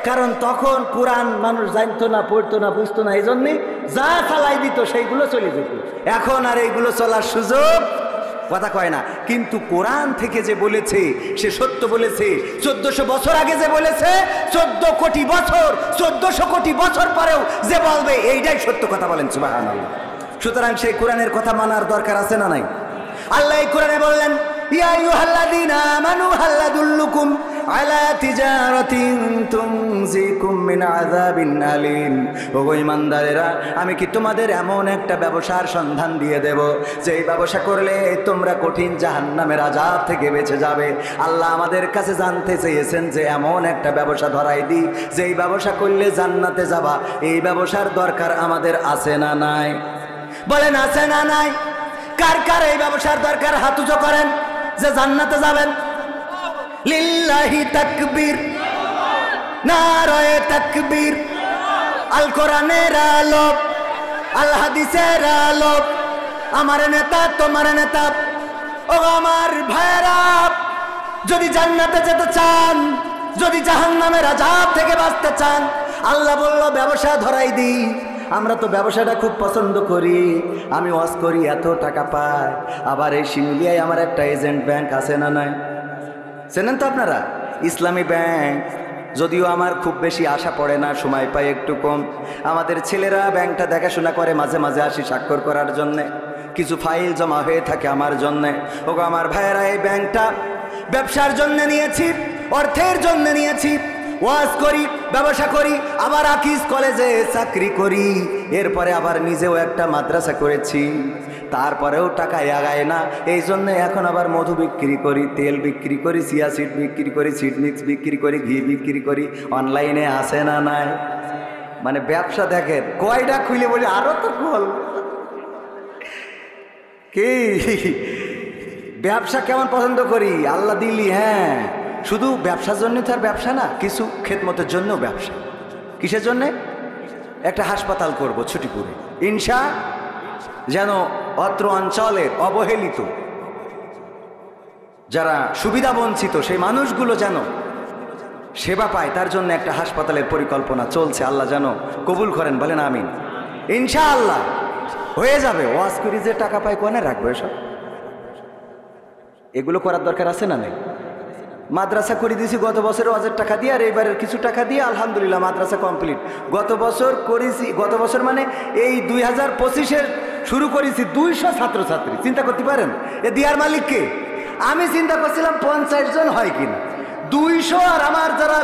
কারণ তখন কোরআন মানুষ জানতো না, পড়তো না, বুঝতো না, এই জন্যে যা চালাই দিত সেইগুলো চলে যেত। এখন আর এইগুলো চলার সুযোগ, কথা কয় না। কিন্তু কোরআন থেকে যে বলেছে সে সত্য বলেছে। 1400 বছর আগে যে বলেছে, 14 কোটি বছর, 1400 কোটি বছর পরেও যে বলবে, এইটাই সত্য কথা, বলেন সুবহানাল্লাহ। সুতরাং সেই কোরআনের কথা মানার দরকার আছে না নাই? আল্লাহ এই কোরআনে বললেন, ইয়া আইয়ুহাল্লাযীনা আমানু হাল আদুল্লুকুম আলা তিজারাতিন তুনজিকুম মিন আযাবিন আলীম। ওগো ঈমানদারেরা, আমি কি তোমাদের এমন একটা ব্যবসার সন্ধান দিয়ে দেব, যেই ব্যবসা করলে তোমরা কঠিন জাহান্নামের আযাব থেকে বেঁচে যাবে। আল্লাহ আমাদের কাছে জানতে চেয়েছেন যে এমন একটা ব্যবসা ধরাই দিই, যেই ব্যবসা করলে জান্নাতে যাবা। এই ব্যবসার দরকার আমাদের আছে না নাই? বলেন আছে না নাই? কার কার এই ব্যবসার দরকার? হাত উঁচু করেন যে জান্নাতে যাবেন। লিল্লাহি তাকবীর, নারায়ে তাকবীর। আল কোরআনের আলো, আল হাদিসের আলো। আমার নেতা, তোমার নেতা। ও আমার ভাইরা, যদি জান্নাতে যেতে চান, যদি জাহান্নামের আযাব থেকে বাঁচতে চান, আল্লাহ বলল ব্যবসা ধরাই দিই। আমরা তো ব্যবসাটা খুব পছন্দ করি। আমি ওয়াজ করি, এত টাকা পাই। আবার এই শিমুলিয়ায় আমার একটা এজেন্ট ব্যাংক আছে না নাই? চেনেন তো আপনারা? ইসলামী ব্যাংক। যদিও আমার খুব বেশি আশা পড়ে না, সময় পাই একটু কম। আমাদের ছেলেরা ব্যাংকটা দেখাশোনা করে, মাঝে মাঝে আসি স্বাক্ষর করার জন্যে। কিছু ফাইল জমা হয়ে থাকে আমার জন্যে। ওগো আমার ভাইয়েরা, এই ব্যাংকটা ব্যবসার জন্য নিয়েছি, অর্থের জন্য নিয়েছি। ওয়াজ করি, ব্যবসা করি, আবার আকিজ কলেজে চাকরি করি, এরপরে আবার নিজেও একটা মাদ্রাসা করেছি। তারপরেও টাকা আগায় না, এই জন্য এখন আবার মধু বিক্রি করি, তেল বিক্রি করি, চিয়া সিড বিক্রি করি, সিড মিক্স বিক্রি করি, ঘি বিক্রি করি। অনলাইনে আসে না নাই? মানে ব্যবসা দেখেন কয়টা খুলে বলি, আরো তো খোল। কি ব্যবসা কেমন পছন্দ করি, আল্লাহ দিলি। হ্যাঁ, শুধু ব্যবসার জন্য তো আর ব্যবসা না, কিছু খেদমতের জন্য ব্যবসা। কিসের জন্যে? একটা হাসপাতাল করব ছুটিপুরে, ইনশা, যেন অত্র অঞ্চলের অবহেলিত যারা সুবিধা বঞ্চিত সেই মানুষগুলো যেন সেবা পায়, তার জন্য একটা হাসপাতালের পরিকল্পনা চলছে। আল্লাহ যেন কবুল করেন, বলেন আমিন। ইনশাআল্লাহ হয়ে যাবে। ওয়াজ করি যে টাকা পাই কোনে রাখবো, এসব এগুলো করার দরকার আছে না নেই? মাদ্রাসা করে দিয়েছি গত বছর ওয়াজের টাকা দিয়ে, আর এইবারের কিছু টাকা দিয়ে আলহামদুলিল্লাহ মাদ্রাসা কমপ্লিট। গত বছর করেছি, গত বছর মানে এই 2025-এর শুরু করেছি 200 ছাত্রছাত্রী। চিন্তা করতে পারেন এ দিয়ার মালিককে? আমি চিন্তা করছিলাম 50 জন হয় কিনা, 200। আর আমার যারা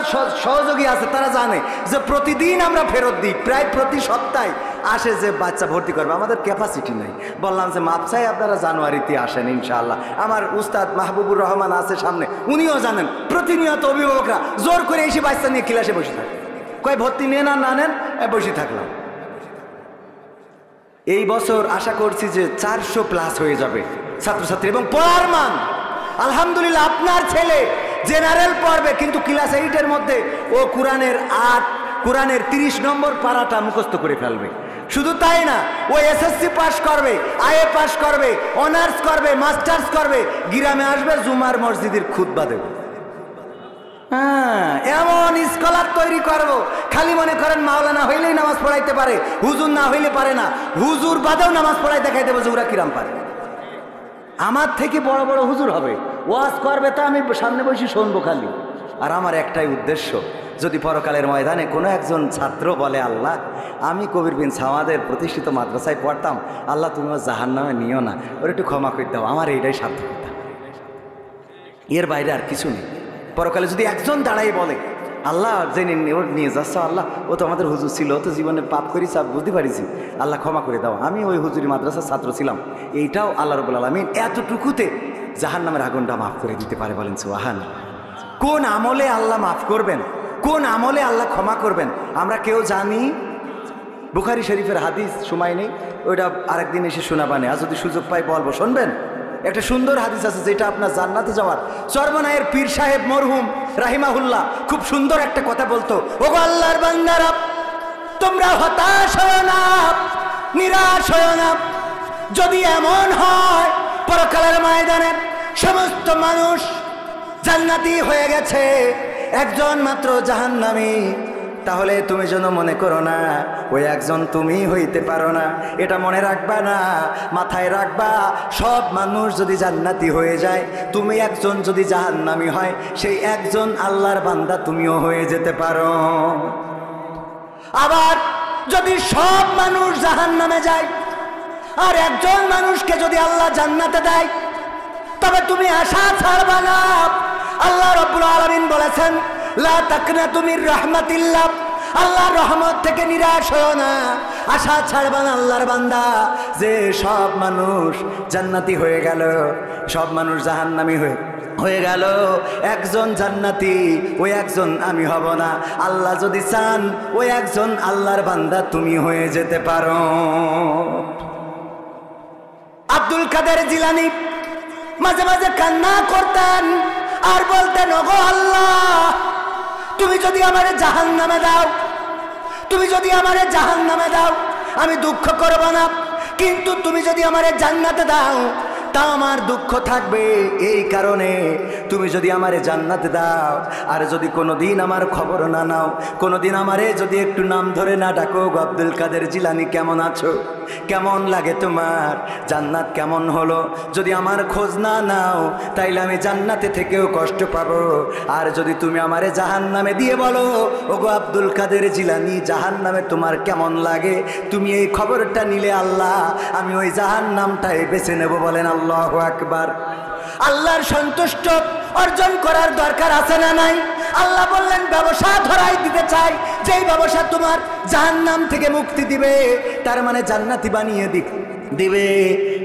সহযোগী আছে তারা জানে যে প্রতিদিন আমরা ফেরত দিই, প্রায় প্রতি সপ্তাহে আসে যে বাচ্চা ভর্তি করবে, আমাদের ক্যাপাসিটি নেই। বললাম যে মাপ চাই, আপনারা জানুয়ারিতে আসেন ইনশাআল্লাহ। আমার উস্তাদ মাহবুবুর রহমান আছে সামনে, উনিও জানেন প্রতিনিয়ত অভিভাবকরা জোর করে এসে বাচ্চা নিয়ে ক্লাসে বসে থাকে, কয় ভর্তি নেন আর না নেন, বসে থাকলাম। এই বছর আশা করছি যে 400+ হয়ে যাবে ছাত্রছাত্রী, এবং পড়ার মান আলহামদুলিল্লাহ। আপনার ছেলে জেনারেল পড়বে, কিন্তু ক্লাস 8-এর মধ্যে ও কোরআনের 30 নম্বর পারাটা মুখস্থ করে ফেলবে। শুধু তাই না, ও এসএসসি পাস করবে, আইএ পাস করবে, অনার্স করবে, মাস্টার্স করবে, গ্রামে আসবে, জুমার মসজিদের খুতবা দেবে। হ্যাঁ, এমন স্কলার তৈরি করব। খালি মনে করেন মাওলানা হইলেই নামাজ পড়াইতে পারে, হুজুর না হইলে পারে না, হুজুর বাদেও নামাজ পড়াই দেখাই দেবো যে ওরা কিরাম পারে। আমার থেকে বড় বড় হুজুর হবে, ওয়াজ করবে, তা আমি সামনে বসে শুনবো খালি। আর আমার একটাই উদ্দেশ্য, যদি পরকালের ময়দানে কোনো একজন ছাত্র বলে আল্লাহ আমি কবির বিন সামাদের প্রতিষ্ঠিত মাদ্রাসায় পড়তাম, আল্লাহ তুমি আমার জাহান্নামে নিও না, ওর একটু ক্ষমা করে দাও, আমার এইটাই সার্থকতা, এর বাইরে আর কিছু নেই। পরকালে যদি একজন দাঁড়াই বলে আল্লাহ জেনে ওর নিয়ে যাচ্ছ, আল্লাহ ও তো আমাদের হুজুর ছিল, ও তো জীবনে পাপ করেছি, বুঝতে পারিছি, আল্লাহ ক্ষমা করে দাও, আমি ওই হুজুরি মাদ্রাসার ছাত্র ছিলাম, এইটাও আল্লাহ রাব্বুল আলামিন এতটুকুতে জাহান্নামের আগুনটা মাফ করে দিতে পারে। বলেন সুবহান। কোন আমলে আল্লাহ মাফ করবেন, কোন আমলে আল্লাহ ক্ষমা করবেন আমরা কেউ জানি? বুখারী শরীফের হাদিস, সময় নেই, ওইটা আরেকদিন এসে শোনাবানে, আর যদি সুযোগ পাই বলবো, শুনবেন। একটা সুন্দর হাদিস আছে যেটা আপনার জান্নাতে যাওয়ার। চরমনায়ের পীর সাহেব মরহুম রাহিমাহুল্লাহ খুব সুন্দর একটা কথা বলতো, ওগো আল্লাহর বান্দারা, তোমরা হতাশ হয়ো না, নিরাশ হয়ো না। যদি এমন হয় পরকালের ময়দানে সমস্ত মানুষ জান্নাতি হয়ে গেছে, একজন মাত্র জাহান্নামী, তাহলে তুমি যেন মনে করো না ওই একজন তুমি হইতে পারো না। এটা মনে রাখবা না, মাথায় রাখবা, সব মানুষ যদি জান্নাতি হয়ে যায়, তুমি একজন যদি জাহান্নামী হয়, সেই একজন আল্লাহর বান্দা তুমিও হয়ে যেতে পারো। আবার যদি সব মানুষ জাহান্নামে যায় আর একজন মানুষকে যদি আল্লাহ জান্নাতে দেয়, তবে তুমি আশা ছাড়বা না। আল্লাহ রাব্বুল আলামিন বলেছেন, লা তাকনাতু মির রাহমাতিল্লাহ, আল্লাহর রহমত থেকে নিরাশ হও না, আশা ছাড়বা না আল্লাহর বান্দা, যে সব মানুষ জান্নাতি হয়ে গেল, সব মানুষ জাহান্নামী হয়ে গেল, একজন জান্নাতি, ওই একজন আমি হব না। আল্লাহ যদি চান ওই একজন আল্লাহর বান্দা তুমি হয়ে যেতে পারো। আব্দুল কাদের জিলানী মাঝে মাঝে কান্না করতেন আর বলতেন, ওগো আল্লাহ, তুমি যদি আমারে জাহান্নামে দাও, তুমি যদি আমারে জাহান্নামে দাও, আমি দুঃখ করব না, কিন্তু তুমি যদি আমারে জান্নাতে দাও, তা আমার দুঃখ থাকবে। এই কারণে তুমি যদি আমারে জান্নাতে দাও, আর যদি কোনোদিন আমার খবর না নাও, কোনোদিন আমারে যদি একটু নাম ধরে না ডাকো, আব্দুল কাদের জিলানী কেমন আছো, কেমন লাগে তোমার, জান্নাত কেমন হলো, যদি আমার খোঁজ না নাও, তাইলে আমি জান্নাতে থেকেও কষ্ট পাবো। আর যদি তুমি আমারে জাহান্নামে দিয়ে বলো, ওগো আব্দুল কাদের জিলানী, জাহান্নামে তোমার কেমন লাগে, তুমি এই খবরটা নিলে আল্লাহ আমি ওই জাহান্নামটাই বেছে নেব। বলেন আল্লাহু আকবার। আল্লাহর সন্তুষ্ট অর্জন করার দরকার আছে না নাই? আল্লাহ বললেন ব্যবসা ধরাই দিতে চাই, যেই ব্যবসা তোমার জাহান্নাম থেকে মুক্তি দিবে, তার মানে জান্নাতি বানিয়ে দিবে,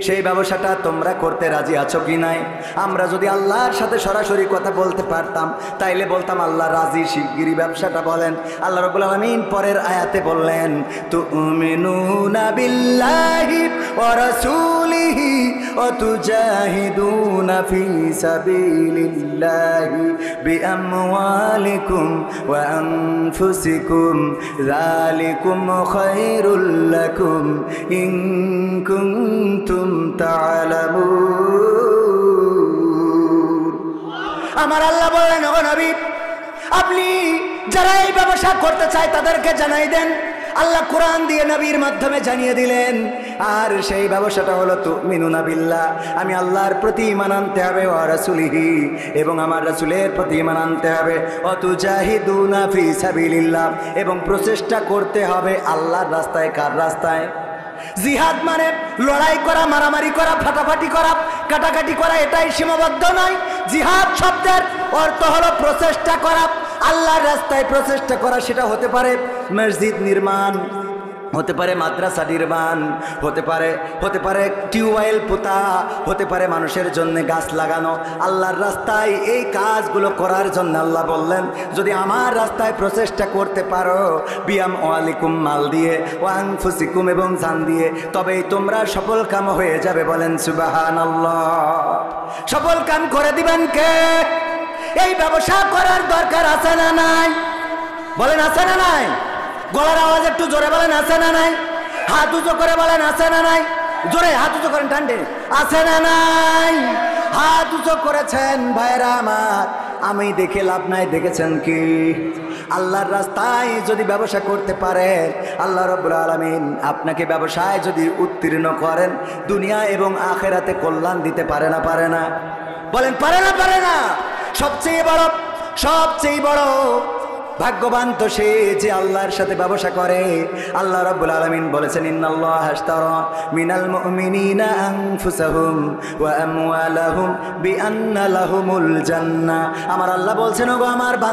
সেই ব্যবসাটা তোমরা করতে রাজি আছো কি নাই? আমরা যদি আল্লাহর সাথে সরাসরি কথা বলতে পারতাম তাইলে বলতাম আল্লাহ রাজি, শিগগিরই ব্যবসাটা বলেন। আল্লাহ রাব্বুল আলামিন পরের আয়াতে বললেন, তুমিনুনা বিল্লাহি ওয়া রাসূলিহি ওয়া তুজাহিদুনা ফি সাবিলিল্লাহি বিআমওয়ালিকুম ওয়া আনফুসিকুম যালিকুম খায়রুল লাকুম ইন কুনতুম তা'লামুন। আমার আল্লাহ বলেন, ও নবী, আপনি যারা এই ব্যবসা করতে চায় তাদেরকে জানাই দেন। আল্লাহ কোরআন দিয়ে নবীর মাধ্যমে জানিয়ে দিলেন। আর সেই ব্যবসাটা হলো তুমিনুনা বিল্লাহ, আমি আল্লাহর প্রতি ঈমান আনতে হবে, ওয়া রাসূলিহি, এবং আমার রাসূলের প্রতি ঈমান আনতে হবে, ওয়া তুজাহিদুনা ফি সাবিলিল্লাহ, এবং প্রচেষ্টা করতে হবে আল্লাহর রাস্তায়। কার রাস্তায়? জিহাদ মানে লড়াই করা, মারামারি করা, ফাটাফাটি করা, কাটাকাটি করা, এটাই সীমাবদ্ধ নয়। জিহাদ শব্দের অর্থ হলো প্রচেষ্টা করা, আল্লাহর রাস্তায় প্রচেষ্টা করা। সেটা হতে পারে মসজিদ নির্মাণ, হতে পারে মাদ্রাসা নির্মাণ, হতে পারে টিউবওয়েল পোতা, হতে পারে মানুষের জন্য গাছ লাগানো। আল্লাহর রাস্তায় এই কাজগুলো করার জন্য আল্লাহ বললেন, যদি আমার রাস্তায় প্রচেষ্টা করতে পারো বিয়াম ওয়ালিকুম, মাল দিয়ে, ও আনফুসিকুম, এবং জান দিয়ে, তবেই তোমরা সফল কাম হয়ে যাবে। বলেন সুবহানাল্লাহ। সফল কাম করে দিবেন কে? এই ব্যবসা করার দরকার আছে না নাই? বলেন আছে না নাই? গলার আওয়াজ একটু জোরে বলেন, আছে না নাই? হাত উঁচু করে বলেন, আছে না নাই? জোরে হাত উঁচু করেন, টানটে, আছে না নাই? হাত উঁচু করেছেন ভাইরা আমার, আমি দেখে লাভ নাই। দেখেছেন কি? আল্লাহর রাস্তায় যদি ব্যবসা করতে পারেন, আল্লাহ রাব্বুল আলামিন আপনাকে ব্যবসায় যদি উত্তীর্ণ করেন, দুনিয়া এবং আখিরাতে কল্যাণ দিতে পারে না? পারে না? বলেন পারে না? পারে না? সবচেয়ে বড় ভাগ্যবান তো সে যে আল্লাহর সাথে ব্যবসা করে। আল্লাহ রাব্বুল আলামিন বলেছেন, ইন্নাল্লাহা আশতারা মিনাল মুমিনিনা আনফুসাহুম ওয়া আমওয়ালাহুম বিআন্না লাহুমুল জান্নাহ। আমার আল্লাহ বলছেন, ওগো আমার বান্দা,